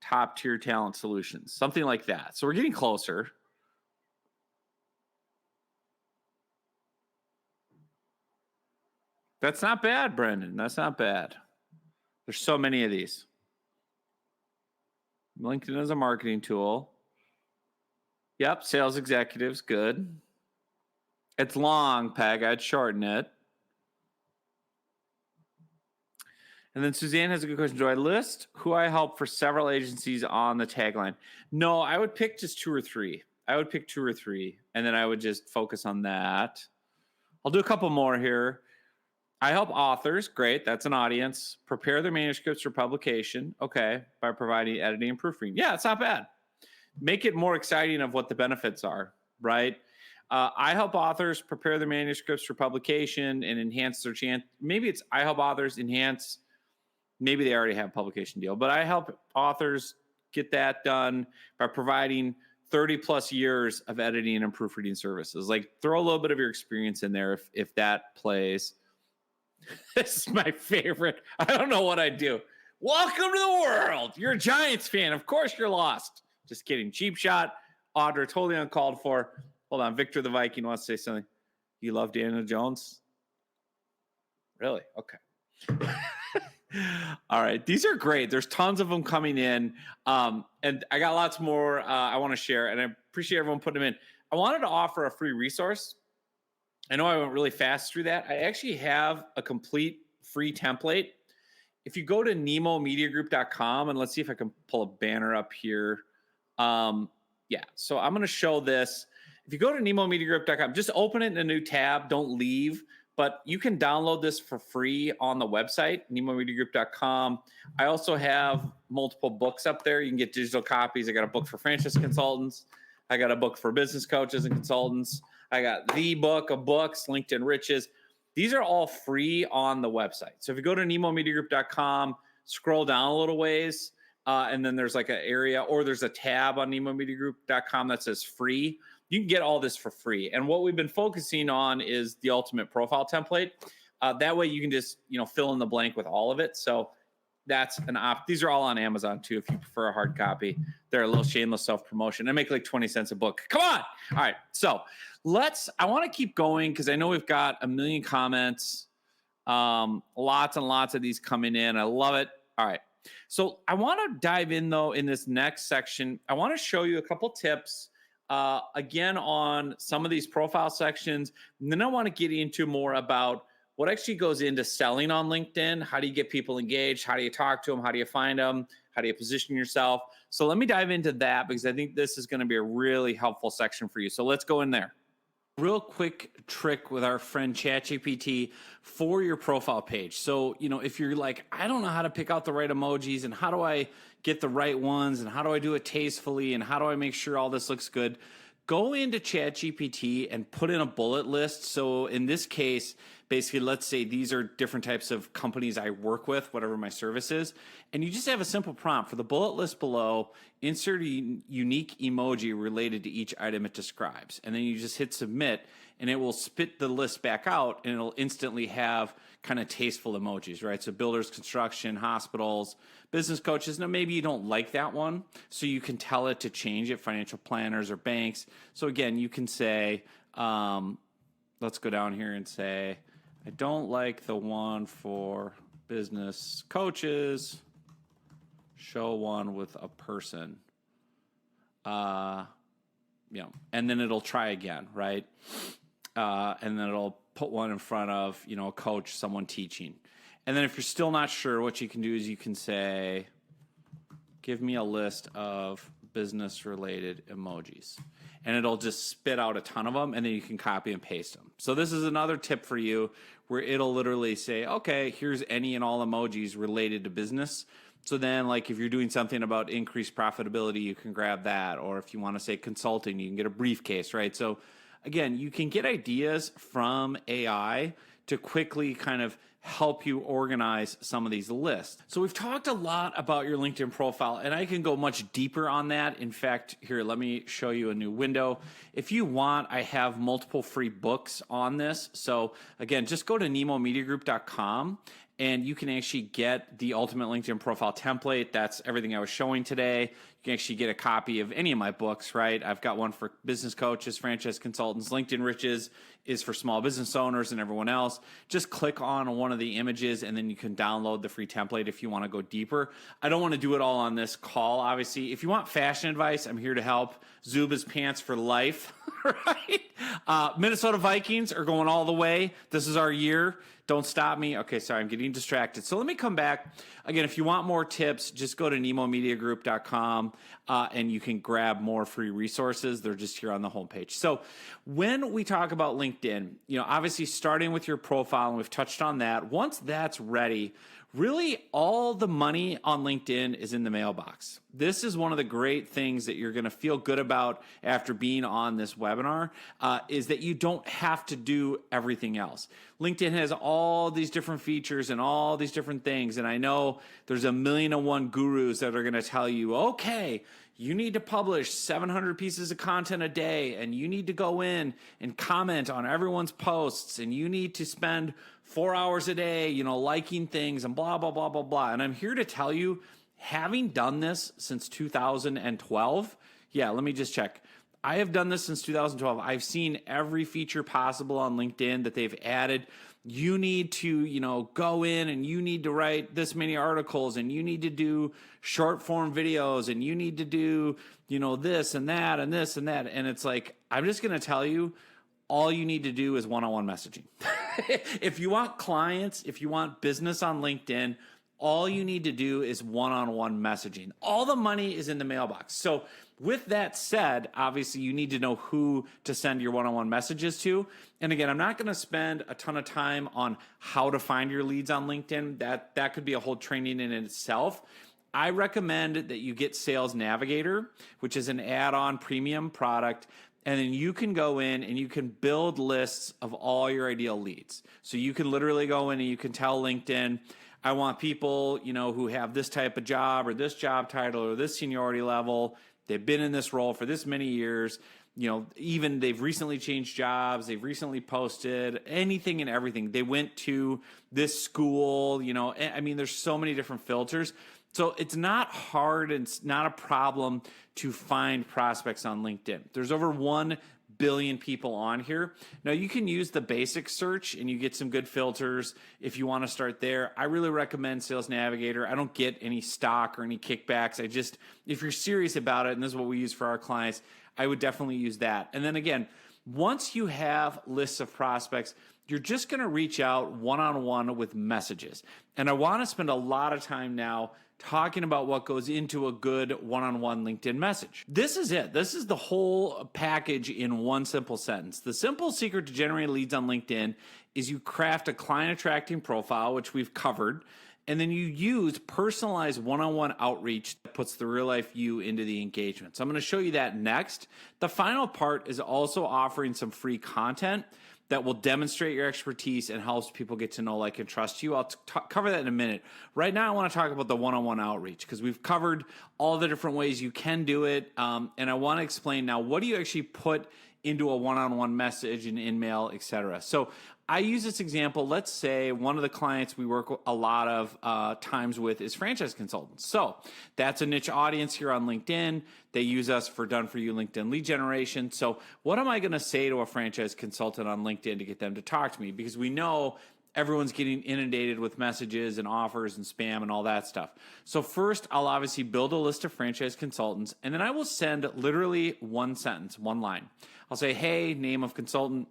top-tier talent solutions. Something like that. So we're getting closer. That's not bad, Brendan. That's not bad. There's so many of these. LinkedIn is a marketing tool. Yep, sales executives, good. It's long, Peg. I'd shorten it. And then Suzanne has a good question. Do I list who I help for several agencies on the tagline? No, I would pick just 2 or 3. I would pick 2 or 3, and then I would just focus on that. I'll do a couple more here. I help authors. Great. That's an audience. Prepare their manuscripts for publication. Okay. By providing editing and proofreading. Yeah, it's not bad. Make it more exciting of what the benefits are, right? I help authors prepare their manuscripts for publication and enhance their chance. Maybe it's I help authors enhance. Maybe they already have a publication deal, but I help authors get that done by providing 30 plus years of editing and proofreading services. Like throw a little bit of your experience in there if that plays. This is my favorite. I don't know what I'd do. Welcome to the world. You're a Giants fan. Of course you're lost. Just kidding. Cheap shot. Audra, totally uncalled for. Hold on. Victor the Viking wants to say something. You love Daniel Jones? Really? Okay. All right. These are great. There's tons of them coming in. And I got lots more I want to share. And I appreciate everyone putting them in. I wanted to offer a free resource. I know I went really fast through that. I actually have a complete free template. If you go to nemomediagroup.com, and let's see if I can pull a banner up here. So I'm going to show this. If you go to nemomediagroup.com, just open it in a new tab. Don't leave. But you can download this for free on the website, nemomediagroup.com. I also have multiple books up there. You can get digital copies. I got a book for franchise consultants. I got a book for business coaches and consultants. I got the book of books, LinkedIn Riches. These are all free on the website. So if you go to nemomediagroup.com, scroll down a little ways, and then there's like an area or there's a tab on nemomediagroup.com that says free. You can get all this for free. And what we've been focusing on is the ultimate profile template. That way you can just, fill in the blank with all of it. So that's an these are all on Amazon too. If you prefer a hard copy, they're a little shameless self-promotion. I make like 20 cents a book. Come on. All right. So I want to keep going because I know we've got a million comments, lots and lots of these coming in. I love it. All right. So I want to dive in though, in this next section. I want to show you a couple tips again on some of these profile sections. And then I want to get into more about what actually goes into selling on LinkedIn. How do you get people engaged? How do you talk to them? How do you find them? How do you position yourself? So let me dive into that because I think this is going to be a really helpful section for you. So let's go in there. Real quick trick with our friend ChatGPT for your profile page. So, if you're like, I don't know how to pick out the right emojis and how do I get the right ones and how do I do it tastefully and how do I make sure all this looks good? Go into ChatGPT and put in a bullet list. So in this case, basically, let's say these are different types of companies I work with, whatever my service is. And you just have a simple prompt for the bullet list below, insert a unique emoji related to each item it describes. And then you just hit submit, and it will spit the list back out, and it'll instantly have kind of tasteful emojis, right? So builders, construction, hospitals, business coaches. Now, maybe you don't like that one, so you can tell it to change it, financial planners or banks. So again, you can say, let's go down here and say, I don't like the one for business coaches. Show one with a person. And then it'll try again, right? And then it'll put one in front of, a coach, someone teaching. And then if you're still not sure, what you can do is you can say, give me a list of business-related emojis. And it'll just spit out a ton of them, and then you can copy and paste them. So this is another tip for you where it'll literally say, okay, here's any and all emojis related to business. So then, like, if you're doing something about increased profitability, you can grab that. Or if you want to say consulting, you can get a briefcase, right? So again, you can get ideas from AI to quickly kind of help you organize some of these lists. So we've talked a lot about your LinkedIn profile, and I can go much deeper on that. In fact, here, let me show you a new window. If you want, I have multiple free books on this. So again, just go to nemomediagroup.com, and you can actually get the Ultimate LinkedIn Profile template. That's everything I was showing today. You can actually get a copy of any of my books, right? I've got one for business coaches, franchise consultants. LinkedIn Riches is for small business owners and everyone else. Just click on one of the images, and then you can download the free template if you want to go deeper. I don't want to do it all on this call, obviously. If you want fashion advice, I'm here to help. Zuba's pants for life, right? Minnesota Vikings are going all the way. This is our year. Don't stop me. Okay, sorry, I'm getting distracted. So let me come back. Again, if you want more tips, just go to nemomediagroup.com and you can grab more free resources. They're just here on the homepage. So when we talk about LinkedIn, obviously starting with your profile, and we've touched on that. Once that's ready, really all the money on LinkedIn is in the mailbox. This is one of the great things that you're going to feel good about after being on this webinar, is that you don't have to do everything else. LinkedIn has all these different features and all these different things. And I know there's a million and one gurus that are going to tell you, okay, you need to publish 700 pieces of content a day, and you need to go in and comment on everyone's posts, and you need to spend 4 hours a day, liking things and blah, blah, blah, blah, blah. And I'm here to tell you, having done this since 2012, let me just check. I have done this since 2012. I've seen every feature possible on LinkedIn that they've added. You need to, go in and you need to write this many articles, and you need to do short form videos, and you need to do, this and that and this and that. And it's like, I'm just going to tell you, all you need to do is one-on-one messaging. If you want clients, if you want business on LinkedIn, all you need to do is one-on-one messaging. All the money is in the mailbox. So with that said, obviously you need to know who to send your one-on-one messages to. And again, I'm not going to spend a ton of time on how to find your leads on LinkedIn. That could be a whole training in itself. I recommend that you get Sales Navigator, which is an add-on premium product. And then you can go in and you can build lists of all your ideal leads. So you can literally go in and you can tell LinkedIn, I want people, who have this type of job or this job title or this seniority level. They've been in this role for this many years. Even they've recently changed jobs. They've recently posted anything and everything. They went to this school, there's so many different filters. So it's not hard and it's not a problem to find prospects on LinkedIn. There's over 1 billion people on here. Now you can use the basic search and you get some good filters if you want to start there. I really recommend Sales Navigator. I don't get any stock or any kickbacks. If you're serious about it, and this is what we use for our clients, I would definitely use that. And then again, once you have lists of prospects, you're just going to reach out one-on-one with messages. And I want to spend a lot of time now talking about what goes into a good one-on-one LinkedIn message. This is it. This is the whole package in one simple sentence. The simple secret to generating leads on LinkedIn is you craft a client-attracting profile, which we've covered, and then you use personalized one-on-one outreach that puts the real-life you into the engagement. So I'm going to show you that next. The final part is also offering some free content. that will demonstrate your expertise and helps people get to know, like, and trust you. I'll cover that in a minute. Right now, I want to talk about the one-on-one outreach because we've covered all the different ways you can do it. And I want to explain now, what do you actually put into a one-on-one message and in-mail, etc. So I use this example. Let's say one of the clients we work a lot of times with is franchise consultants. So that's a niche audience here on LinkedIn. They use us for done-for-you LinkedIn lead generation. So what am I going to say to a franchise consultant on LinkedIn to get them to talk to me? Because we know everyone's getting inundated with messages and offers and spam and all that stuff. So first, I'll obviously build a list of franchise consultants, and then I will send literally one sentence, one line. I'll say, hey, name of consultant,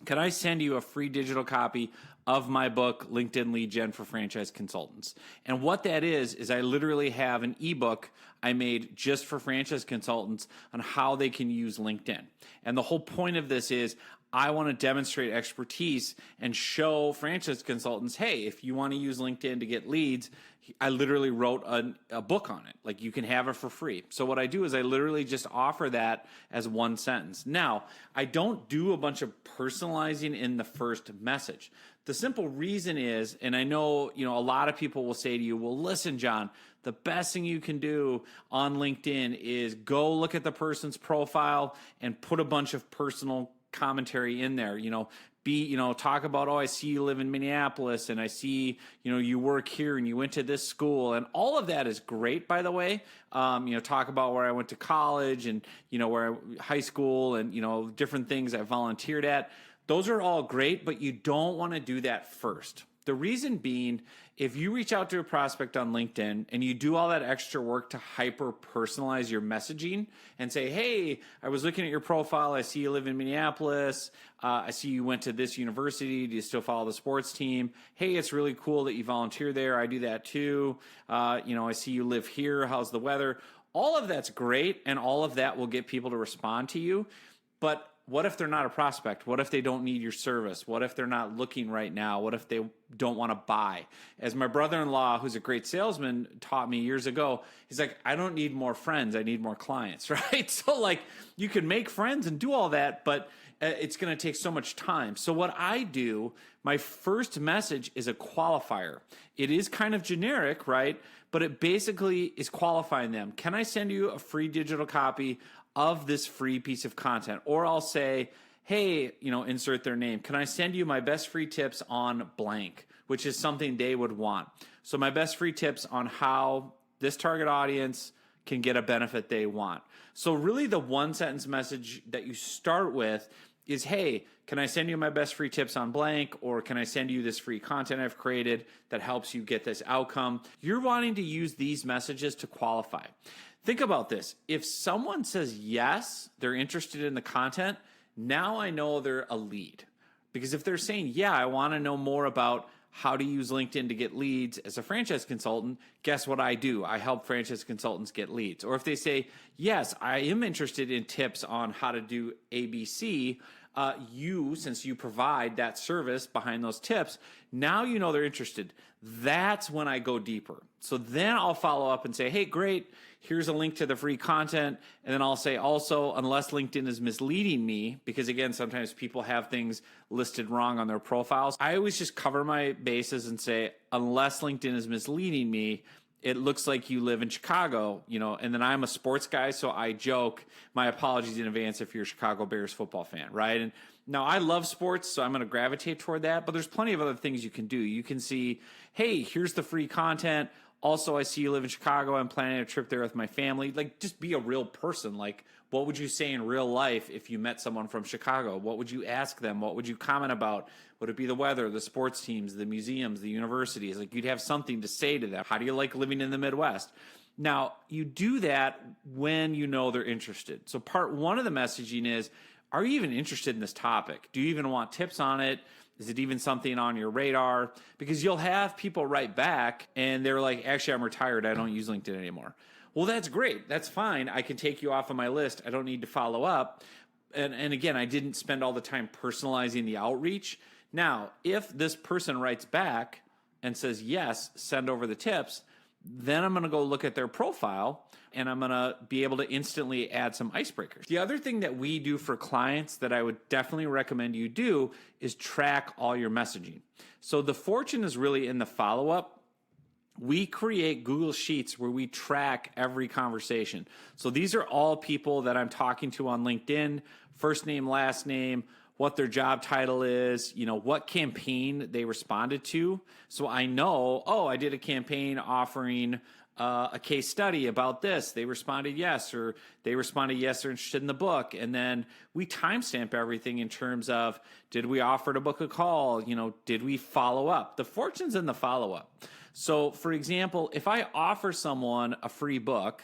can I send you a free digital copy of my book, LinkedIn Lead Gen for Franchise Consultants? And what that is I literally have an ebook I made just for franchise consultants on how they can use LinkedIn. And the whole point of this is I want to demonstrate expertise and show franchise consultants, hey, if you want to use LinkedIn to get leads, I literally wrote a book on it. Like, you can have it for free. So what I do is I literally just offer that as one sentence. Now, I don't do a bunch of personalizing in the first message. The simple reason is, and I know, a lot of people will say to you, well, listen, John, the best thing you can do on LinkedIn is go look at the person's profile and put a bunch of personal commentary in there, talk about, oh, I see you live in Minneapolis and I see, you work here and you went to this school, and all of that is great, by the way. Talk about where I went to college and, high school and, different things I volunteered at. Those are all great, but you don't want to do that first. The reason being, if you reach out to a prospect on LinkedIn and you do all that extra work to hyper personalize your messaging and say, hey, I was looking at your profile. I see you live in Minneapolis. I see you went to this university. Do you still follow the sports team? Hey, it's really cool that you volunteer there. I do that too. I see you live here. How's the weather? All of that's great, and all of that will get people to respond to you. But what if they're not a prospect? What if they don't need your service? What if they're not looking right now? What if they don't want to buy? As my brother-in-law, who's a great salesman, taught me years ago, he's like, I don't need more friends. I need more clients, right? So you can make friends and do all that, but it's going to take so much time. So what I do, my first message is a qualifier. It is kind of generic, right? But it basically is qualifying them. Can I send you a free digital copy of this free piece of content? Or I'll say, hey, insert their name. Can I send you my best free tips on blank, which is something they would want. So my best free tips on how this target audience can get a benefit they want. So really the one sentence message that you start with is, hey, can I send you my best free tips on blank? Or can I send you this free content I've created that helps you get this outcome? You're wanting to use these messages to qualify. Think about this. If someone says yes, they're interested in the content, now I know they're a lead. Because if they're saying, yeah, I want to know more about how to use LinkedIn to get leads as a franchise consultant, guess what I do? I help franchise consultants get leads. Or if they say, yes, I am interested in tips on how to do ABC, since you provide that service behind those tips, now you know they're interested. That's when I go deeper. So then I'll follow up and say, hey, great, here's a link to the free content. And then I'll say also, unless LinkedIn is misleading me, because again, sometimes people have things listed wrong on their profiles. I always just cover my bases and say, unless LinkedIn is misleading me, it looks like you live in Chicago, and then I'm a sports guy, so I joke, my apologies in advance if you're a Chicago Bears football fan, right? And now I love sports, so I'm going to gravitate toward that, but there's plenty of other things you can do. You can see, hey, here's the free content. Also, I see you live in Chicago. I'm planning a trip there with my family. Just be a real person. What would you say in real life if you met someone from Chicago? What would you ask them? What would you comment about? Would it be the weather, the sports teams, the museums, the universities? You'd have something to say to them. How do you like living in the Midwest? Now, you do that when you know they're interested. So part one of the messaging is, are you even interested in this topic? Do you even want tips on it? Is it even something on your radar? Because you'll have people write back and they're like, actually, I'm retired. I don't use LinkedIn anymore. Well, that's great. That's fine. I can take you off of my list. I don't need to follow up. And again, I didn't spend all the time personalizing the outreach. Now, if this person writes back and says, yes, send over the tips, Then I'm going to go look at their profile and I'm going to be able to instantly add some icebreakers. The other thing that we do for clients that I would definitely recommend you do is track all your messaging. So the fortune is really in the follow-up. We create Google Sheets where we track every conversation. So these are all people that I'm talking to on LinkedIn, first name, last name, what their job title is, what campaign they responded to. So I know, I did a campaign offering a case study about this. They responded yes, or they responded yes, they're interested in the book. And then we timestamp everything in terms of, did we offer to book a call? Did we follow up? The fortune's in the follow-up. So for example, if I offer someone a free book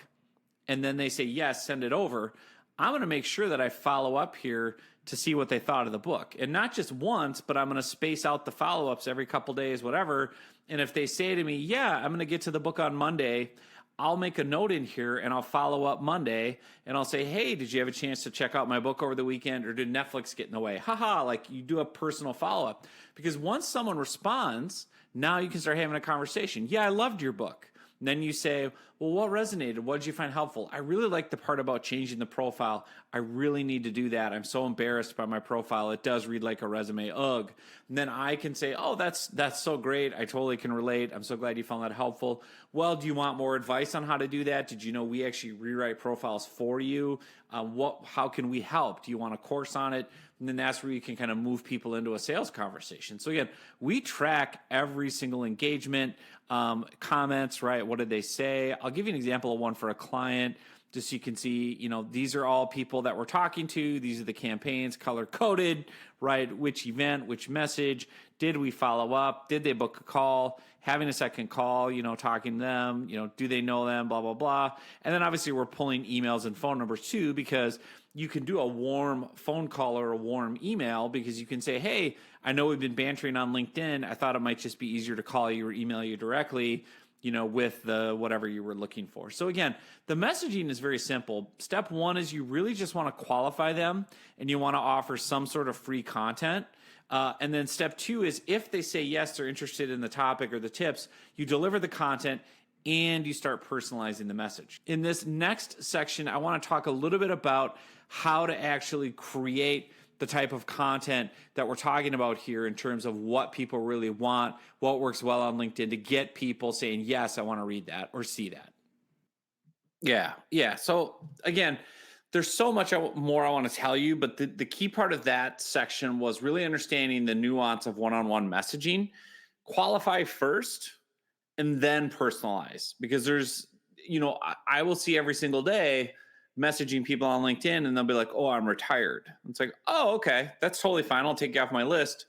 and then they say, yes, send it over, I'm going to make sure that I follow up here to see what they thought of the book. And not just once, but I'm going to space out the follow-ups every couple days, whatever. And if they say to me, yeah, I'm going to get to the book on Monday, I'll make a note in here and I'll follow up Monday and I'll say, hey, did you have a chance to check out my book over the weekend, or did Netflix get in the way? Haha, like you do a personal follow-up. Because once someone responds, now you can start having a conversation. Yeah, I loved your book. And then you say, well, what resonated? What did you find helpful? I really like the part about changing the profile. I really need to do that. I'm so embarrassed by my profile. It does read like a resume. Ugh. And then I can say, oh, that's so great. I totally can relate. I'm so glad you found that helpful. Well, do you want more advice on how to do that? Did you know we actually rewrite profiles for you? How can we help? Do you want a course on it? And then that's where you can kind of move people into a sales conversation. So again, we track every single engagement, comments, right? What did they say? I'll give you an example of one for a client, just so you can see, these are all people that we're talking to. These are the campaigns, color coded, right? Which event, which message, did we follow up? Did they book a call? Having a second call, talking to them, do they know them, blah, blah, blah. And then obviously we're pulling emails and phone numbers too, because you can do a warm phone call or a warm email, because you can say, hey, I know we've been bantering on LinkedIn. I thought it might just be easier to call you or email you directly, with the whatever you were looking for. So again, the messaging is very simple. Step one is you really just want to qualify them and you want to offer some sort of free content. And then step two is if they say yes, they're interested in the topic or the tips, you deliver the content and you start personalizing the message. In this next section, I want to talk a little bit about how to actually create the type of content that we're talking about here in terms of what people really want, what works well on LinkedIn to get people saying, yes, I want to read that or see that. Yeah. So again, there's so much more I want to tell you, but the key part of that section was really understanding the nuance of one-on-one messaging. Qualify first and then personalize, because there's, I will see every single day messaging people on LinkedIn and they'll be like, oh, I'm retired. It's like, oh, okay, that's totally fine. I'll take you off my list.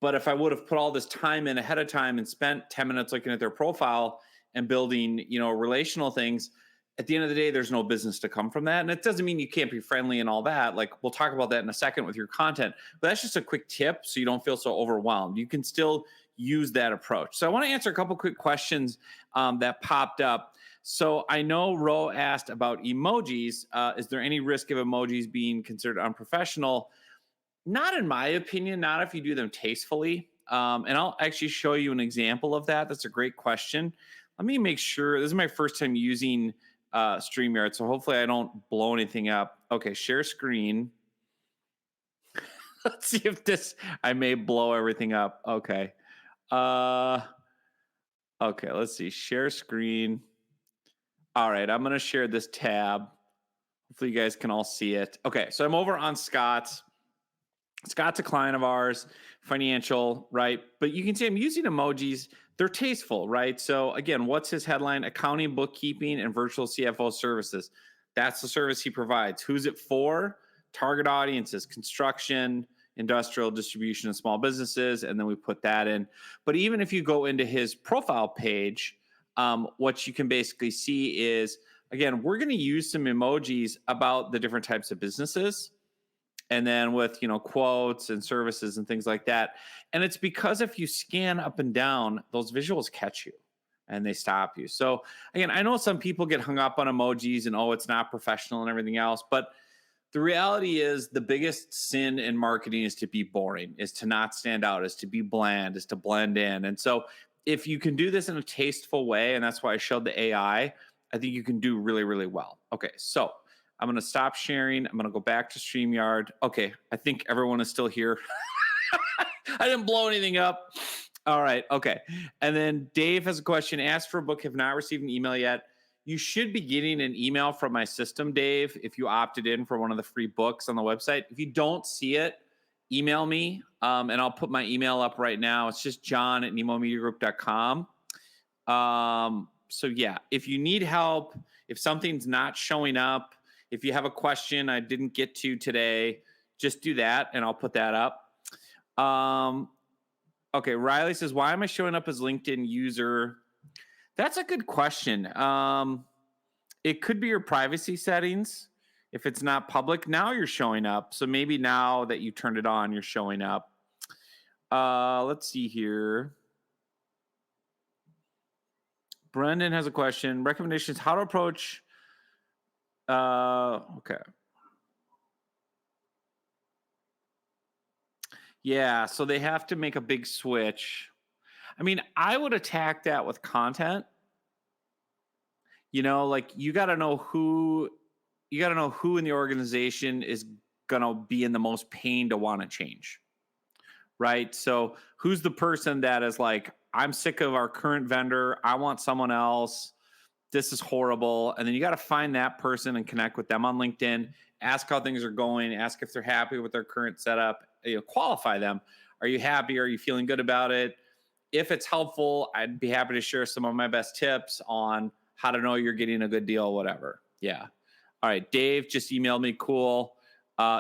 But if I would have put all this time in ahead of time and spent 10 minutes looking at their profile and building, relational things, at the end of the day, there's no business to come from that. And it doesn't mean you can't be friendly and all that. Like, we'll talk about that in a second with your content, but that's just a quick tip so you don't feel so overwhelmed. You can still use that approach. So I want to answer a couple quick questions that popped up. So I know Ro asked about emojis. Is there any risk of emojis being considered unprofessional? Not in my opinion, not if you do them tastefully. And I'll actually show you an example of that. That's a great question. Let me make sure. This is my first time using StreamYard, so hopefully I don't blow anything up. Okay, share screen. Let's see if I may blow everything up. Okay. Okay, let's see. Share screen. All right, I'm going to share this tab. Hopefully you guys can all see it. Okay, so I'm over on Scott's. Scott's a client of ours, financial, right? But you can see I'm using emojis. They're tasteful, right? So again, what's his headline? Accounting, bookkeeping, and virtual CFO services. That's the service he provides. Who's it for? Target audiences, construction, industrial, distribution, and small businesses. And then we put that in. But even if you go into his profile page, what you can basically see is, again, we're going to use some emojis about the different types of businesses. And then with, quotes and services and things like that. And it's because if you scan up and down, those visuals catch you and they stop you. So again, I know some people get hung up on emojis and, oh, it's not professional and everything else. But the reality is the biggest sin in marketing is to be boring, is to not stand out, is to be bland, is to blend in. And so if you can do this in a tasteful way, and that's why I showed the AI, I think you can do really, really well. Okay, so I'm going to stop sharing. I'm going to go back to StreamYard. Okay, I think everyone is still here. I didn't blow anything up. All right, okay. And then Dave has a question. Ask for a book, have not received an email yet. You should be getting an email from my system, Dave, if you opted in for one of the free books on the website. If you don't see it, email me, and I'll put my email up right now. It's just john@nemomediagroup.com. So yeah, if you need help, if something's not showing up, if you have a question I didn't get to today, just do that, and I'll put that up. Okay, Riley says, why am I showing up as LinkedIn user? That's a good question. It could be your privacy settings. If it's not public, now you're showing up. So maybe now that you turned it on, you're showing up. Let's see here. Brendan has a question. Recommendations, how to approach. Okay. Yeah, so they have to make a big switch. I mean, I would attack that with content. You know, like you got to know who in the organization is going to be in the most pain to want to change. Right? So, who's the person that is like, I'm sick of our current vendor, I want someone else. This is horrible. And then you got to find that person and connect with them on LinkedIn, ask how things are going, ask if they're happy with their current setup, qualify them. Are you happy? Are you feeling good about it? If it's helpful, I'd be happy to share some of my best tips on how to know you're getting a good deal, whatever. Yeah. All right. Dave just emailed me. Cool.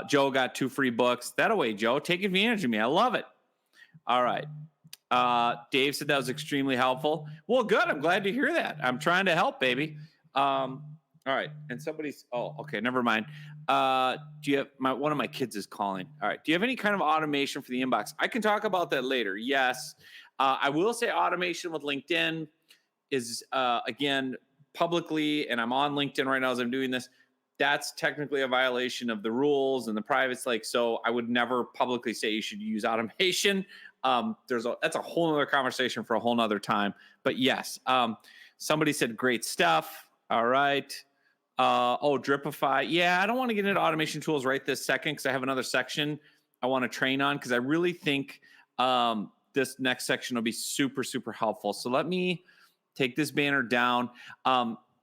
Joe got 2 free books. That away, Joe. Take advantage of me. I love it. All right. Dave said that was extremely helpful. Well, good. I'm glad to hear that. I'm trying to help, baby. All right. And somebody's, okay. Never mind. Do you have one of my kids is calling. All right. Do you have any kind of automation for the inbox? I can talk about that later. Yes. I will say automation with LinkedIn is, again, publicly, and I'm on LinkedIn right now as I'm doing this. That's technically a violation of the rules and the privacy. So I would never publicly say you should use automation. That's a whole nother conversation for a whole nother time. But yes, somebody said great stuff. All right. Dripify. Yeah, I don't want to get into automation tools right this second because I have another section I want to train on because I really think this next section will be super, super helpful. So let me take this banner down.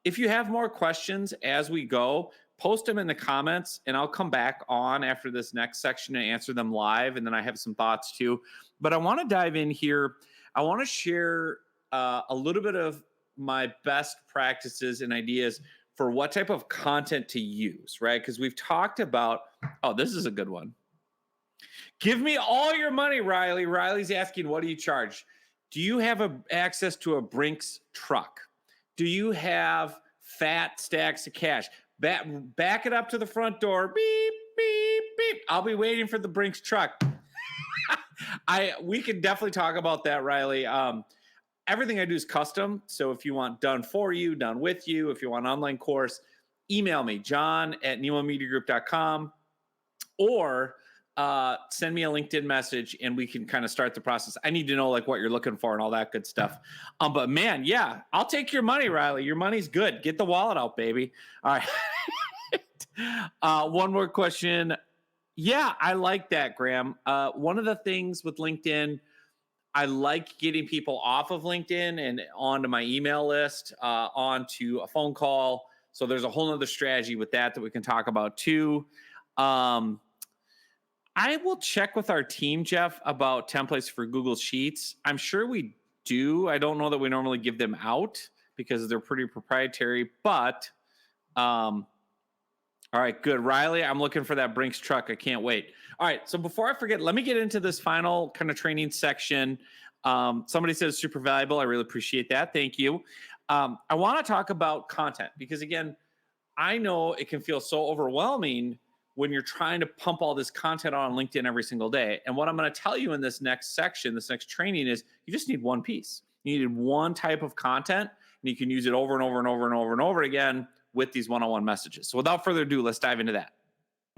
If you have more questions as we go, post them in the comments and I'll come back on after this next section and answer them live. And then I have some thoughts too. But I want to dive in here. I want to share a little bit of my best practices and ideas for what type of content to use, right? Because we've talked about, this is a good one. Give me all your money, Riley. Riley's asking, what do you charge? Do you have access to a Brinks truck? Do you have fat stacks of cash? Back it up to the front door. Beep, beep, beep. I'll be waiting for the Brinks truck. We could definitely talk about that, Riley. Everything I do is custom. So if you want done for you, done with you, if you want an online course, email me, john@nemomediagroup.com, or send me a LinkedIn message and we can kind of start the process. I need to know like what you're looking for and all that good stuff. But man, yeah, I'll take your money, Riley. Your money's good. Get the wallet out, baby. All right. One more question. Yeah, I like that, Graham. One of the things with LinkedIn, I like getting people off of LinkedIn and onto my email list, onto a phone call. So there's a whole nother strategy with that we can talk about too. I will check with our team, Jeff, about templates for Google Sheets. I'm sure we do. I don't know that we normally give them out because they're pretty proprietary, but all right, good. Riley, I'm looking for that Brinks truck. I can't wait. All right, so before I forget, let me get into this final kind of training section. Somebody says super valuable. I really appreciate that. Thank you. I want to talk about content because, again, I know it can feel so overwhelming when you're trying to pump all this content on LinkedIn every single day. And what I'm going to tell you in this next section, this next training is you just need one piece. You need one type of content and you can use it over and over and over and over and over again with these one-on-one messages. So without further ado, let's dive into that.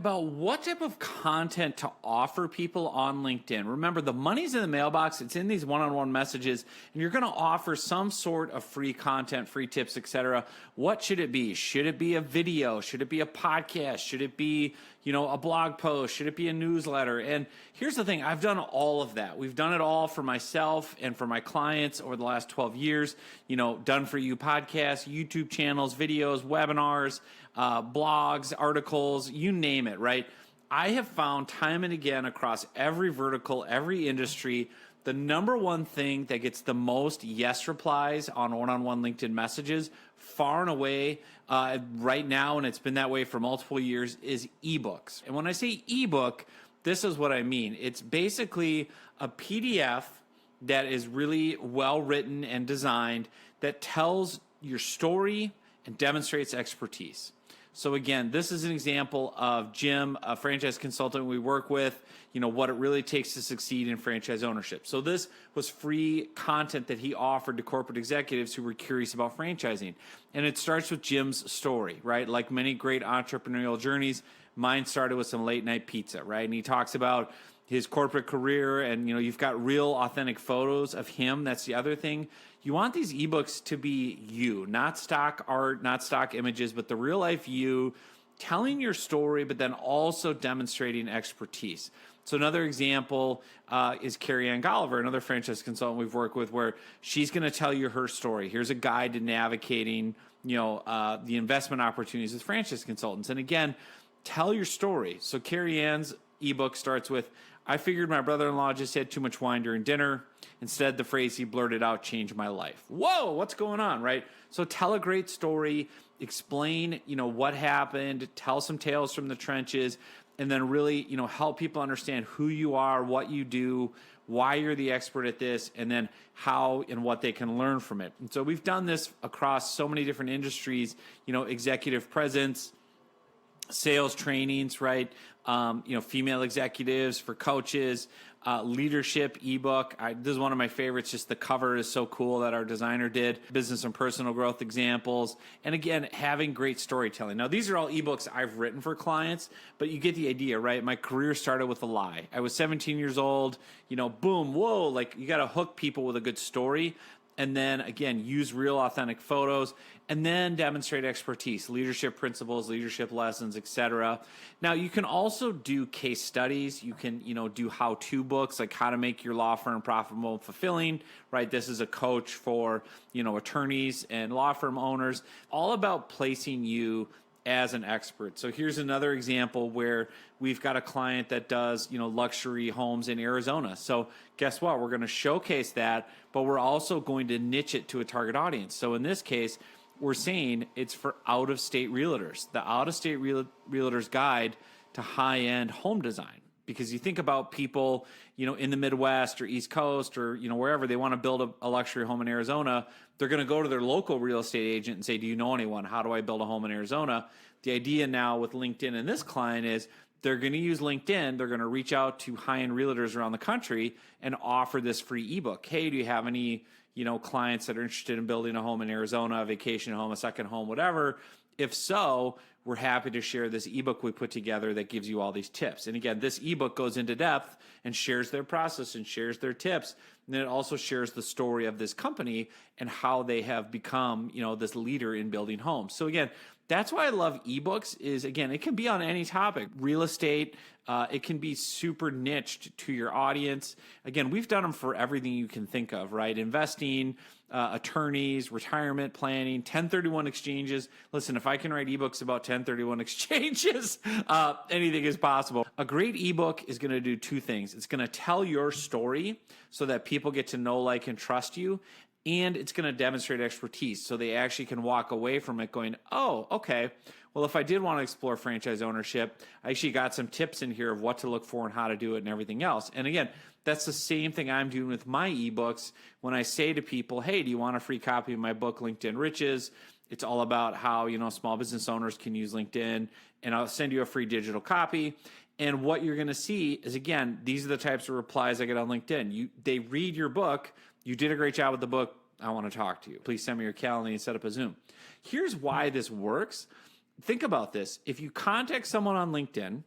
About what type of content to offer people on LinkedIn. Remember, the money's in the mailbox. It's in these one-on-one messages, and you're going to offer some sort of free content, free tips, etc. What should it be? Should it be a video? Should it be a podcast? Should it be, a blog post? Should it be a newsletter? And here's the thing. I've done all of that. We've done it all for myself and for my clients over the last 12 years. Done for you podcasts, YouTube channels, videos, webinars, blogs, articles, you name it, right? I have found time and again across every vertical, every industry, the number one thing that gets the most yes replies on one-on-one LinkedIn messages, far and away, right now, and it's been that way for multiple years, is ebooks. And when I say ebook, this is what I mean. It's basically a PDF that is really well written and designed that tells your story and demonstrates expertise. So again, this is an example of Jim, a franchise consultant we work with, what it really takes to succeed in franchise ownership. So this was free content that he offered to corporate executives who were curious about franchising. And it starts with Jim's story, right? Like many great entrepreneurial journeys, mine started with some late night pizza, right? And he talks about his corporate career, and you've got real authentic photos of him. That's the other thing. You want these ebooks to be you, not stock art, not stock images, but the real life you, telling your story, but then also demonstrating expertise. So another example is Carrie Ann Golliver, another franchise consultant we've worked with, where she's going to tell you her story. Here's a guide to navigating, the investment opportunities with franchise consultants. And again, tell your story. So Carrie Ann's ebook starts with, I figured my brother-in-law just had too much wine during dinner. Instead, the phrase he blurted out changed my life. Whoa, what's going on, right? So tell a great story, explain, what happened, tell some tales from the trenches, and then really, help people understand who you are, what you do, why you're the expert at this, and then how and what they can learn from it. And so we've done this across so many different industries, executive presence, sales trainings, right? Female executives, for coaches, leadership ebook. This is one of my favorites. Just the cover is so cool that our designer did. Business and personal growth examples. And again, having great storytelling. Now, these are all ebooks I've written for clients, but you get the idea, right? My career started with a lie. I was 17 years old, boom, whoa, like you got to hook people with a good story. And then again, use real authentic photos, and then demonstrate expertise, leadership principles, leadership lessons, etc. Now, you can also do case studies. You can, do how-to books, like how to make your law firm profitable and fulfilling, right? This is a coach for, attorneys and law firm owners, all about placing you as an expert. So here's another example where we've got a client that does, luxury homes in Arizona. So guess what? We're going to showcase that, but we're also going to niche it to a target audience. So in this case, we're saying it's for out-of-state realtors, the out-of-state realtor's guide to high-end home design. Because you think about people, in the Midwest or East Coast or, wherever they want to build a luxury home in Arizona, they're going to go to their local real estate agent and say, do you know anyone? How do I build a home in Arizona? The idea now with LinkedIn and this client is they're going to use LinkedIn. They're going to reach out to high-end realtors around the country and offer this free ebook. Hey, do you have any, clients that are interested in building a home in Arizona, a vacation home, a second home, whatever? If so, we're happy to share this ebook we put together that gives you all these tips. And again, this ebook goes into depth and shares their process and shares their tips. And then it also shares the story of this company and how they have become, this leader in building homes. So again, that's why I love ebooks is, again, it can be on any topic. Real estate, it can be super niched to your audience. Again, we've done them for everything you can think of, right? Investing, attorneys, retirement planning, 1031 exchanges. Listen, if I can write ebooks about 1031 exchanges, anything is possible. A great ebook is going to do two things. It's going to tell your story so that people get to know, like, and trust you. And it's going to demonstrate expertise so they actually can walk away from it going, oh, okay, well, if I did want to explore franchise ownership, I actually got some tips in here of what to look for and how to do it and everything else. And again, that's the same thing I'm doing with my ebooks when I say to people, hey, do you want a free copy of my book, LinkedIn Riches? It's all about how, small business owners can use LinkedIn, and I'll send you a free digital copy. And what you're going to see is, again, these are the types of replies I get on LinkedIn. They read your book. You did a great job with the book. I want to talk to you. Please send me your calendar and set up a Zoom. Here's why this works. Think about this. If you contact someone on LinkedIn,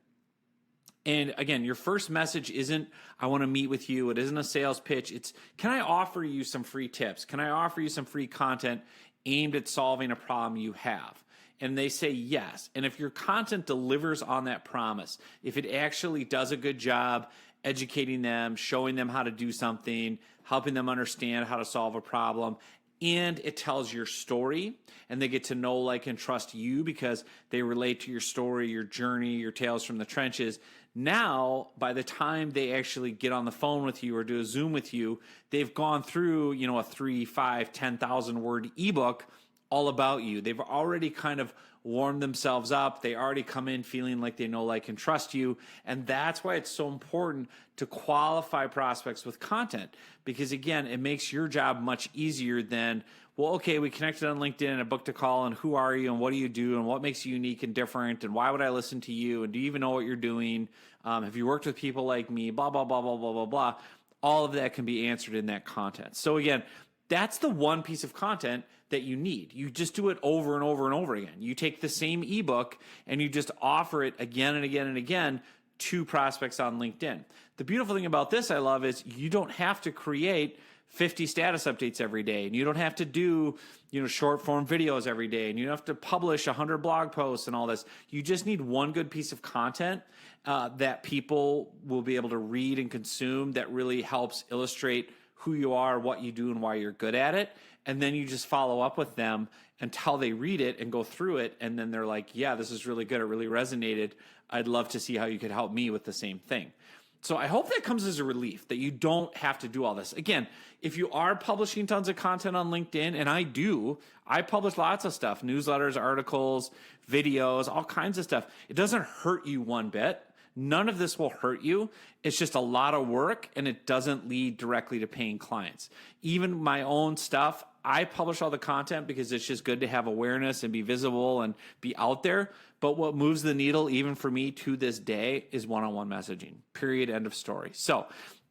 And again, your first message isn't, I want to meet with you. It isn't a sales pitch. It's, can I offer you some free tips? Can I offer you some free content aimed at solving a problem you have? And they say yes. And if your content delivers on that promise, if it actually does a good job educating them, showing them how to do something, helping them understand how to solve a problem, and it tells your story, and they get to know, like, and trust you because they relate to your story, your journey, your tales from the trenches. Now, by the time they actually get on the phone with you or do a Zoom with you, they've gone through, a 3, 5, 10,000 word ebook all about you. They've already kind of warmed themselves up. They already come in feeling like they know, like, and trust you. And that's why it's so important to qualify prospects with content, because again, it makes your job much easier than, well, okay, we connected on LinkedIn and I booked a call, and who are you and what do you do and what makes you unique and different and why would I listen to you and do you even know what you're doing? Have you worked with people like me? Blah, blah, blah, blah, blah, blah, blah. All of that can be answered in that content. So again, that's the one piece of content that you need. You just do it over and over and over again. You take the same ebook and you just offer it again and again and again to prospects on LinkedIn. The beautiful thing about this I love is you don't have to create 50 status updates every day, and you don't have to do, short form videos every day, and you don't have to publish 100 blog posts and all this. You just need one good piece of content that people will be able to read and consume that really helps illustrate who you are, what you do, and why you're good at it. And then you just follow up with them until they read it and go through it. And then they're like, yeah, this is really good. It really resonated. I'd love to see how you could help me with the same thing. So I hope that comes as a relief that you don't have to do all this. Again, if you are publishing tons of content on LinkedIn, and I publish lots of stuff, newsletters, articles, videos, all kinds of stuff. It doesn't hurt you one bit. None of this will hurt you. It's just a lot of work, and it doesn't lead directly to paying clients. Even my own stuff, I publish all the content because it's just good to have awareness and be visible and be out there. But what moves the needle, even for me to this day, is one-on-one messaging, period, end of story. So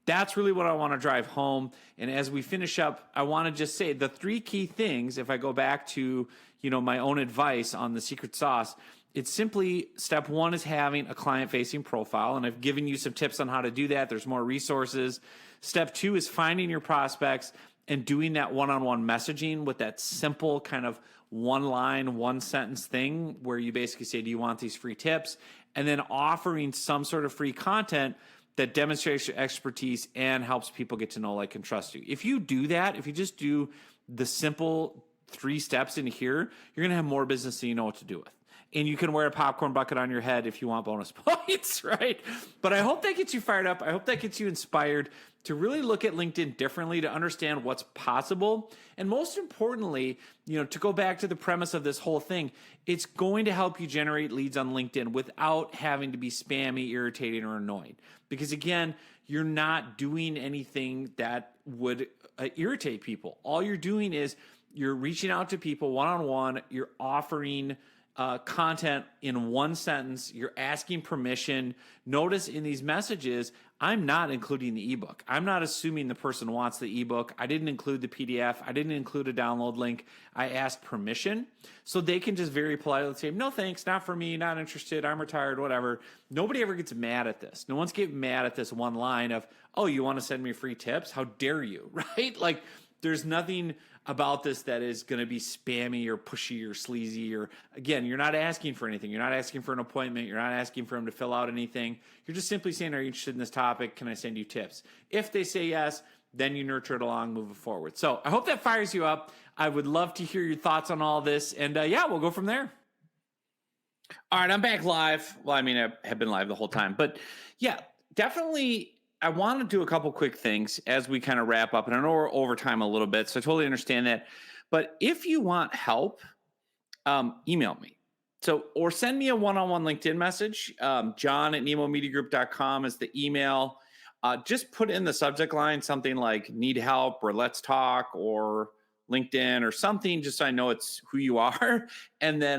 that's really what I want to drive home. And as we finish up, I want to just say the 3 key things, if I go back to, my own advice on the secret sauce, it's simply, step 1 is having a client-facing profile, and I've given you some tips on how to do that. There's more resources. Step 2 is finding your prospects and doing that one-on-one messaging with that simple kind of one-line, one-sentence thing where you basically say, do you want these free tips? And then offering some sort of free content that demonstrates your expertise and helps people get to know, like, and trust you. If you do that, if you just do the simple 3 steps in here, you're going to have more business than you know what to do with. And you can wear a popcorn bucket on your head if you want bonus points, right? But I hope that gets you fired up. I hope that gets you inspired to really look at LinkedIn differently, to understand what's possible. And most importantly, to go back to the premise of this whole thing, it's going to help you generate leads on LinkedIn without having to be spammy, irritating, or annoying. Because again, you're not doing anything that would irritate people. All you're doing is you're reaching out to people one-on-one, you're offering content in one sentence, you're asking permission. Notice in these messages, I'm not including the ebook. I'm not assuming the person wants the ebook. I didn't include the PDF. I didn't include a download link. I asked permission, so they can just very politely say, no thanks, not for me, not interested, I'm retired, whatever. Nobody ever gets mad at this. No one's getting mad at this one line of, oh, you want to send me free tips? How dare you, right? Like, there's nothing about this that is going to be spammy or pushy or sleazy, or again, you're not asking for anything. You're not asking for an appointment. You're not asking for them to fill out anything. You're just simply saying, are you interested in this topic? Can I send you tips? If they say yes, then you nurture it along, move it forward. So I hope that fires you up. I would love to hear your thoughts on all this. And we'll go from there. All right, I'm back live. Well, I mean, I have been live the whole time, but yeah, definitely. I want to do a couple quick things as we kind of wrap up, and I know we're over time a little bit, so I totally understand that. But if you want help, email me. Or send me a one-on-one LinkedIn message. John@nemomediagroup.com is the email. Just put in the subject line something like need help or let's talk or LinkedIn or something, just so I know it's who you are. And then,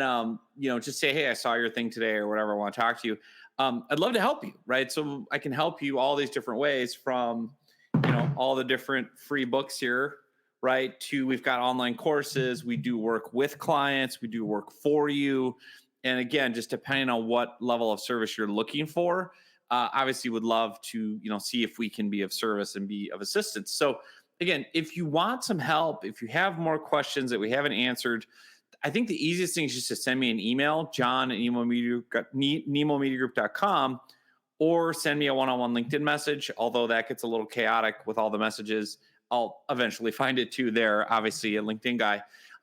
just say, hey, I saw your thing today or whatever. I want to talk to you. I'd love to help you, right? So I can help you all these different ways, from, all the different free books here, right, to we've got online courses. We do work with clients. We do work for you. And again, just depending on what level of service you're looking for, obviously would love to, see if we can be of service and be of assistance. So again, if you want some help, if you have more questions that we haven't answered, I think the easiest thing is just to send me an email, john@nemomediagroup.com, or send me a one-on-one LinkedIn message, although that gets a little chaotic with all the messages. I'll eventually find it too there, obviously a LinkedIn guy.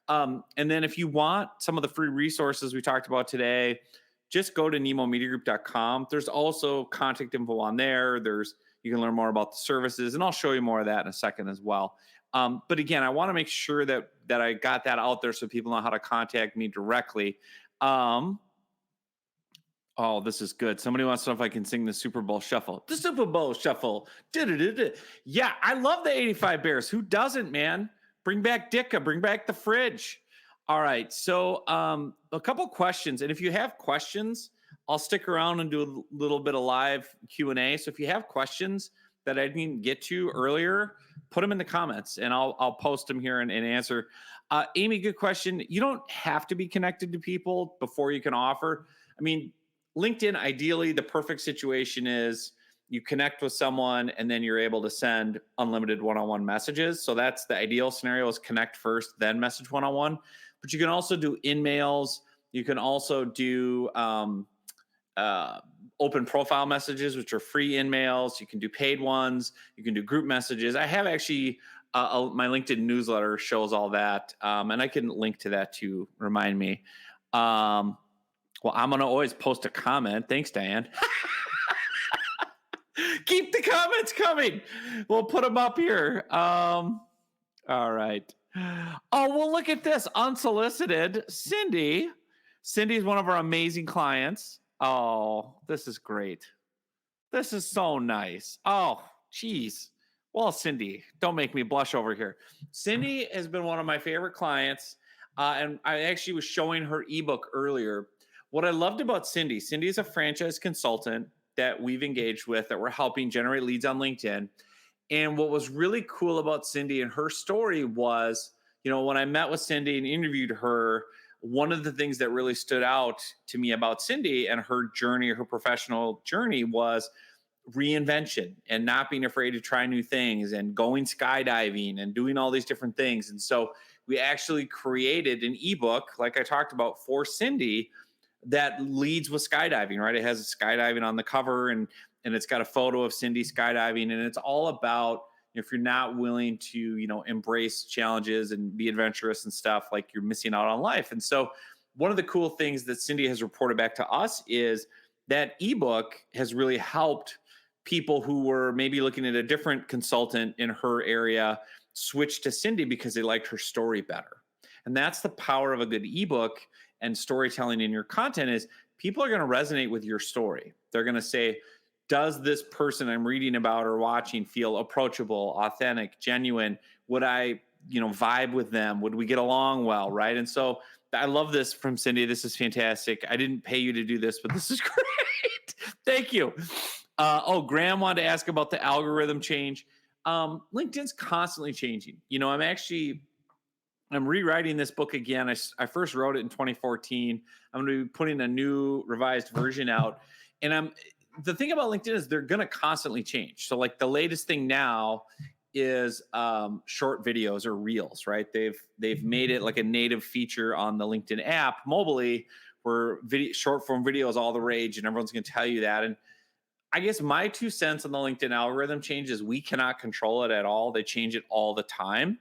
And then if you want some of the free resources we talked about today, just go to nemomediagroup.com. There's also contact info on there. You can learn more about the services, and I'll show you more of that in a second as well. But again, I want to make sure that I got that out there so people know how to contact me directly. Oh, this is good. Somebody wants to know if I can sing the Super Bowl Shuffle. The Super Bowl Shuffle. Da-da-da-da. Yeah, I love the 85 Bears. Who doesn't, man? Bring back Dicka. Bring back the fridge. All right. So a couple questions. And if you have questions, I'll stick around and do a little bit of live Q&A. So if you have questions that I didn't get to earlier, put them in the comments and I'll post them here and answer. Amy, good question. You don't have to be connected to people before you can offer. I mean, LinkedIn, ideally, the perfect situation is you connect with someone and then you're able to send unlimited one-on-one messages. So that's the ideal scenario, is connect first, then message one-on-one. But you can also do in-mails. You can also do open profile messages, which are free in-mails. You can do paid ones. You can do group messages. I have actually my LinkedIn newsletter shows all that. And I can link to that to remind me. Well, I'm going to always post a comment. Thanks, Diane. Keep the comments coming. We'll put them up here. All right. Oh, well, look at this. Unsolicited. Cindy. Cindy's one of our amazing clients. Oh, this is great. This is so nice. Oh, geez. Well, Cindy, don't make me blush over here. Cindy has been one of my favorite clients. And I actually was showing her ebook earlier. What I loved about Cindy is a franchise consultant that we've engaged with, that we're helping generate leads on LinkedIn. And what was really cool about Cindy and her story was, when I met with Cindy and interviewed her, one of the things that really stood out to me about Cindy and her journey, her professional journey, was reinvention and not being afraid to try new things and going skydiving and doing all these different things. And so we actually created an ebook, like I talked about, for Cindy that leads with skydiving, right? It has skydiving on the cover and it's got a photo of Cindy skydiving. And it's all about, if you're not willing to, embrace challenges and be adventurous and stuff, like, you're missing out on life. And so one of the cool things that Cindy has reported back to us is that ebook has really helped people who were maybe looking at a different consultant in her area switch to Cindy because they liked her story better. And that's the power of a good ebook and storytelling in your content, is people are going to resonate with your story. They're going to say, does this person I'm reading about or watching feel approachable, authentic, genuine? Would I, vibe with them? Would we get along well, right? And so I love this from Cindy. This is fantastic. I didn't pay you to do this, but this is great. Thank you. Graham wanted to ask about the algorithm change. LinkedIn's constantly changing. I'm rewriting this book again. I first wrote it in 2014. I'm going to be putting a new revised version out. And the thing about LinkedIn is they're going to constantly change. So like the latest thing now is short videos or reels, right? They've made it like a native feature on the LinkedIn app mobilely, where short form video is all the rage and everyone's going to tell you that. And I guess my 2 cents on the LinkedIn algorithm change is we cannot control it at all. They change it all the time.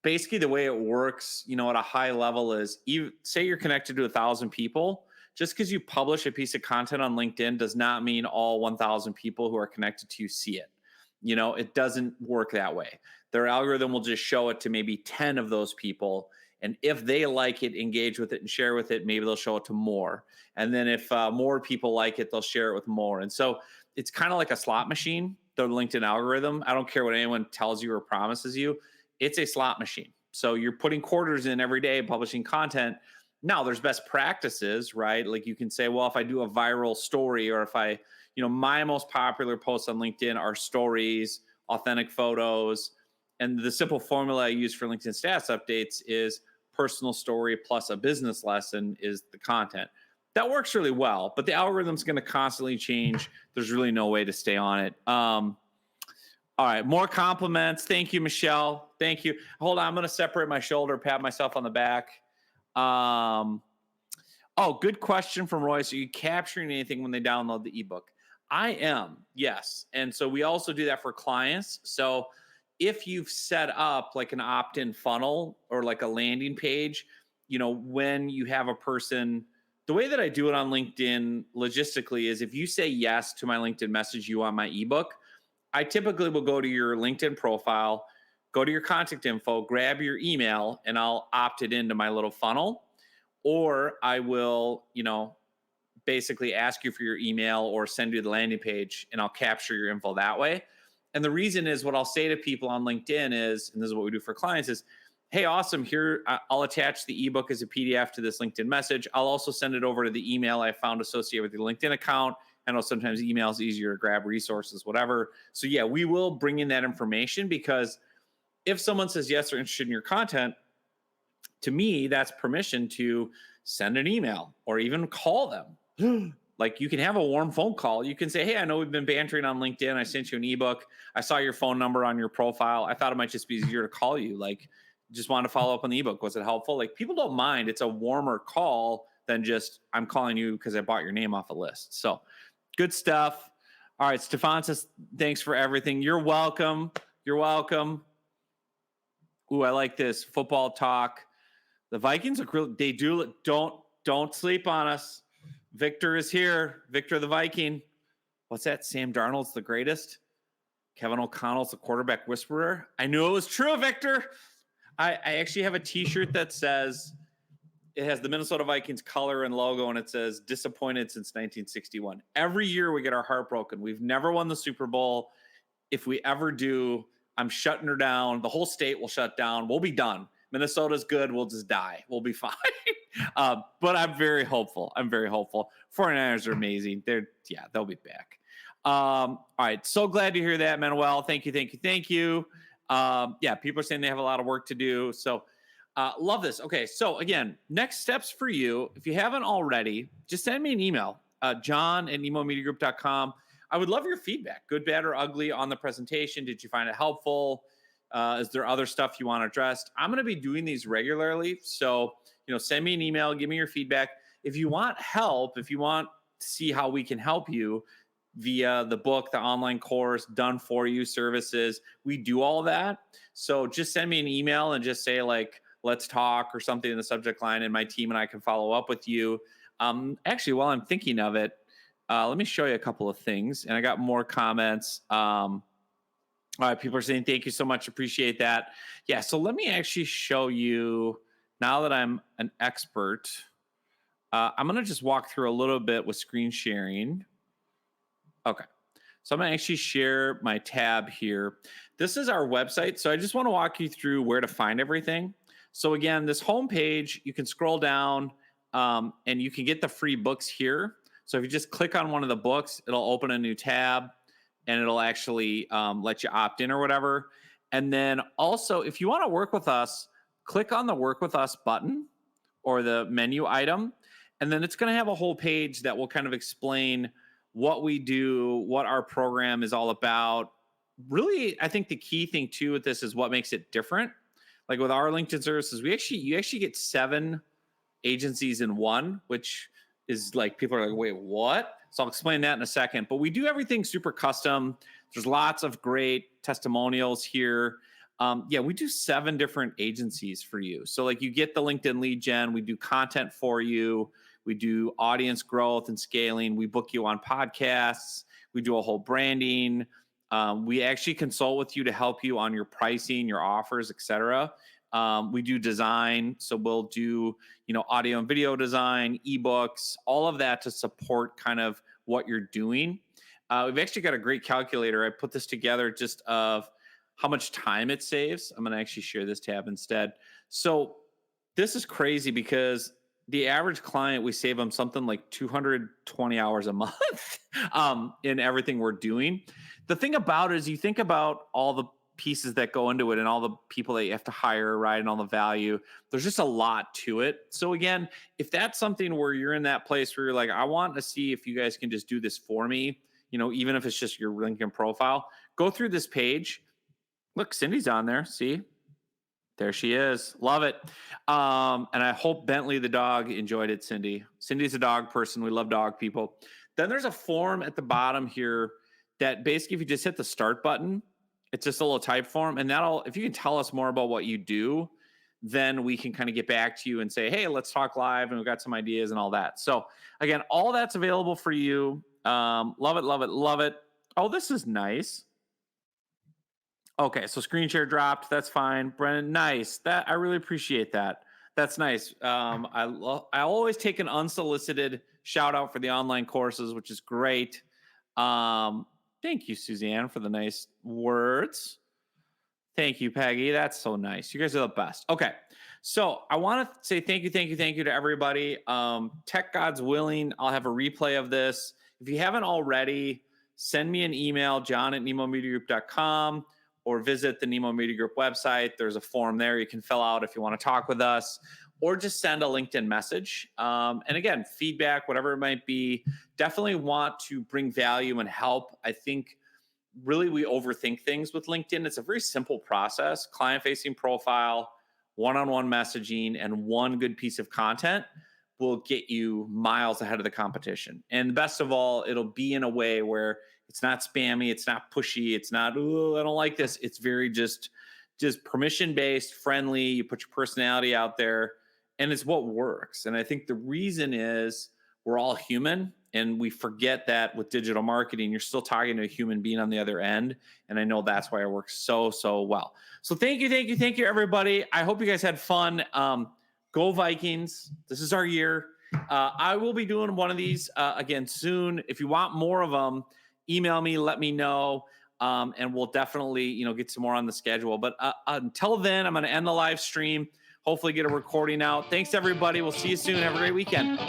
Basically, the way it works, at a high level is, say you're connected to 1,000 people. Just because you publish a piece of content on LinkedIn does not mean all 1,000 people who are connected to you see it. It doesn't work that way. Their algorithm will just show it to maybe 10 of those people. And if they like it, engage with it, and share with it, maybe they'll show it to more. And then if more people like it, they'll share it with more. And so it's kind of like a slot machine, the LinkedIn algorithm. I don't care what anyone tells you or promises you. It's a slot machine. So you're putting quarters in every day, publishing content. Now there's best practices, right? Like you can say, well, if I do a viral story, or if I, my most popular posts on LinkedIn are stories, authentic photos. And the simple formula I use for LinkedIn status updates is personal story plus a business lesson is the content. that works really well, but the algorithm's going to constantly change. There's really no way to stay on it. All right, more compliments. Thank you, Michelle. Thank you. Hold on, I'm going to separate my shoulder, pat myself on the back. Oh, good question from Royce. Are you capturing anything when they download the ebook? I am, yes. And so we also do that for clients. So if you've set up like an opt-in funnel or like a landing page, when you have a person, the way that I do it on LinkedIn logistically is if you say yes to my LinkedIn message, you want my ebook, I typically will go to your LinkedIn profile, go to your contact info, grab your email, and I'll opt it into my little funnel. Or I will, basically ask you for your email or send you the landing page, and I'll capture your info that way. And the reason is what I'll say to people on LinkedIn is, and this is what we do for clients is, hey, awesome, here, I'll attach the ebook as a PDF to this LinkedIn message. I'll also send it over to the email I found associated with your LinkedIn account. I know sometimes email is easier to grab resources, whatever. So yeah, we will bring in that information, because if someone says yes, they're interested in your content, to me, that's permission to send an email or even call them. Like, you can have a warm phone call. You can say, hey, I know we've been bantering on LinkedIn. I sent you an ebook. I saw your phone number on your profile. I thought it might just be easier to call you. Like, just wanted to follow up on the ebook. Was it helpful? Like, people don't mind. It's a warmer call than just, I'm calling you because I bought your name off a list. So good stuff. All right. Stefan says, thanks for everything. You're welcome. You're welcome. Ooh, I like this football talk. The Vikings look real. They do. Don't sleep on us. Victor is here. Victor the Viking. What's that? Sam Darnold's the greatest. Kevin O'Connell's the quarterback whisperer. I knew it was true, Victor. I actually have a T-shirt that says, it has the Minnesota Vikings color and logo, and it says disappointed since 1961. Every year we get our heart broken. We've never won the Super Bowl. If we ever do, I'm shutting her down. The whole state will shut down. We'll be done. Minnesota's good. We'll just die. We'll be fine. But I'm very hopeful. 49ers are amazing. They'll be back. All right. So glad to hear that, Manuel. Thank you. People are saying they have a lot of work to do. So love this. Okay. So again, next steps for you. If you haven't already, just send me an email, john@nemomediagroup.com. I would love your feedback, good, bad, or ugly, on the presentation. Did you find it helpful? Is there other stuff you want addressed? I'm going to be doing these regularly. So, send me an email, give me your feedback. If you want help, if you want to see how we can help you via the book, the online course, done for you services, we do all that. So just send me an email and just say like, let's talk or something in the subject line, and my team and I can follow up with you. Actually, while I'm thinking of it, let me show you a couple of things. And I got more comments. All right, people are saying thank you so much. Appreciate that. Yeah, so let me actually show you, now that I'm an expert, I'm going to just walk through a little bit with screen sharing. Okay, so I'm going to actually share my tab here. This is our website, so I just want to walk you through where to find everything. So again, this homepage, you can scroll down and you can get the free books here. So if you just click on one of the books, it'll open a new tab, and it'll actually let you opt in or whatever. And then also, if you want to work with us, click on the Work With Us button or the menu item, and then it's going to have a whole page that will kind of explain what we do, what our program is all about. Really, I think the key thing too with this is what makes it different. Like with our LinkedIn services, you actually get 7 agencies in one, which is like, people are like, wait, what? So I'll explain that in a second. But we do everything super custom. There's lots of great testimonials here. We do 7 different agencies for you. So like, you get the LinkedIn lead gen. We do content for you. We do audience growth and scaling. We book you on podcasts. We do a whole branding. We actually consult with you to help you on your pricing, your offers, etc. We do design. So we'll do, audio and video design, ebooks, all of that to support kind of what you're doing. We've actually got a great calculator. I put this together just of how much time it saves. I'm going to actually share this tab instead. So this is crazy because the average client, we save them something like 220 hours a month in everything we're doing. The thing about it is, you think about all the pieces that go into it and all the people that you have to hire, right? And all the value. There's just a lot to it. So again, if that's something where you're in that place where you're like, I want to see if you guys can just do this for me, even if it's just your LinkedIn profile, go through this page. Look, Cindy's on there. See? There she is. Love it. And I hope Bentley the dog enjoyed it, Cindy. Cindy's a dog person. We love dog people. Then there's a form at the bottom here that basically if you just hit the start button, it's just a little type form. And if you can tell us more about what you do, then we can kind of get back to you and say, hey, let's talk live. And we've got some ideas and all that. So again, all that's available for you. Love it, love it, love it. Oh, this is nice. Okay, so screen share dropped. That's fine. Brennan, nice. I really appreciate that. That's nice. I always take an unsolicited shout out for the online courses, which is great. Thank you, Suzanne, for the nice words. Thank you, Peggy. That's so nice. You guys are the best. Okay, so I want to say thank you to everybody. Tech Gods willing, I'll have a replay of this. If you haven't already, send me an email, john@nemomediagroup.com, or visit the Nemo Media Group website. There's a form there you can fill out if you want to talk with us, or just send a LinkedIn message. And again, feedback, whatever it might be, definitely want to bring value and help. I think really we overthink things with LinkedIn. It's a very simple process: client-facing profile, one-on-one messaging, and one good piece of content will get you miles ahead of the competition. And best of all, it'll be in a way where it's not spammy, it's not pushy, it's not, ooh, I don't like this. It's very just permission-based, friendly. You put your personality out there, and it's what works. And I think the reason is we're all human, and we forget that with digital marketing, you're still talking to a human being on the other end. And I know that's why it works so, so well. So thank you, everybody. I hope you guys had fun. Go Vikings. This is our year. I will be doing one of these again soon. If you want more of them, email me, let me know. And we'll definitely, get some more on the schedule. But until then, I'm going to end the live stream. Hopefully get a recording out. Thanks, everybody. We'll see you soon. Have a great weekend.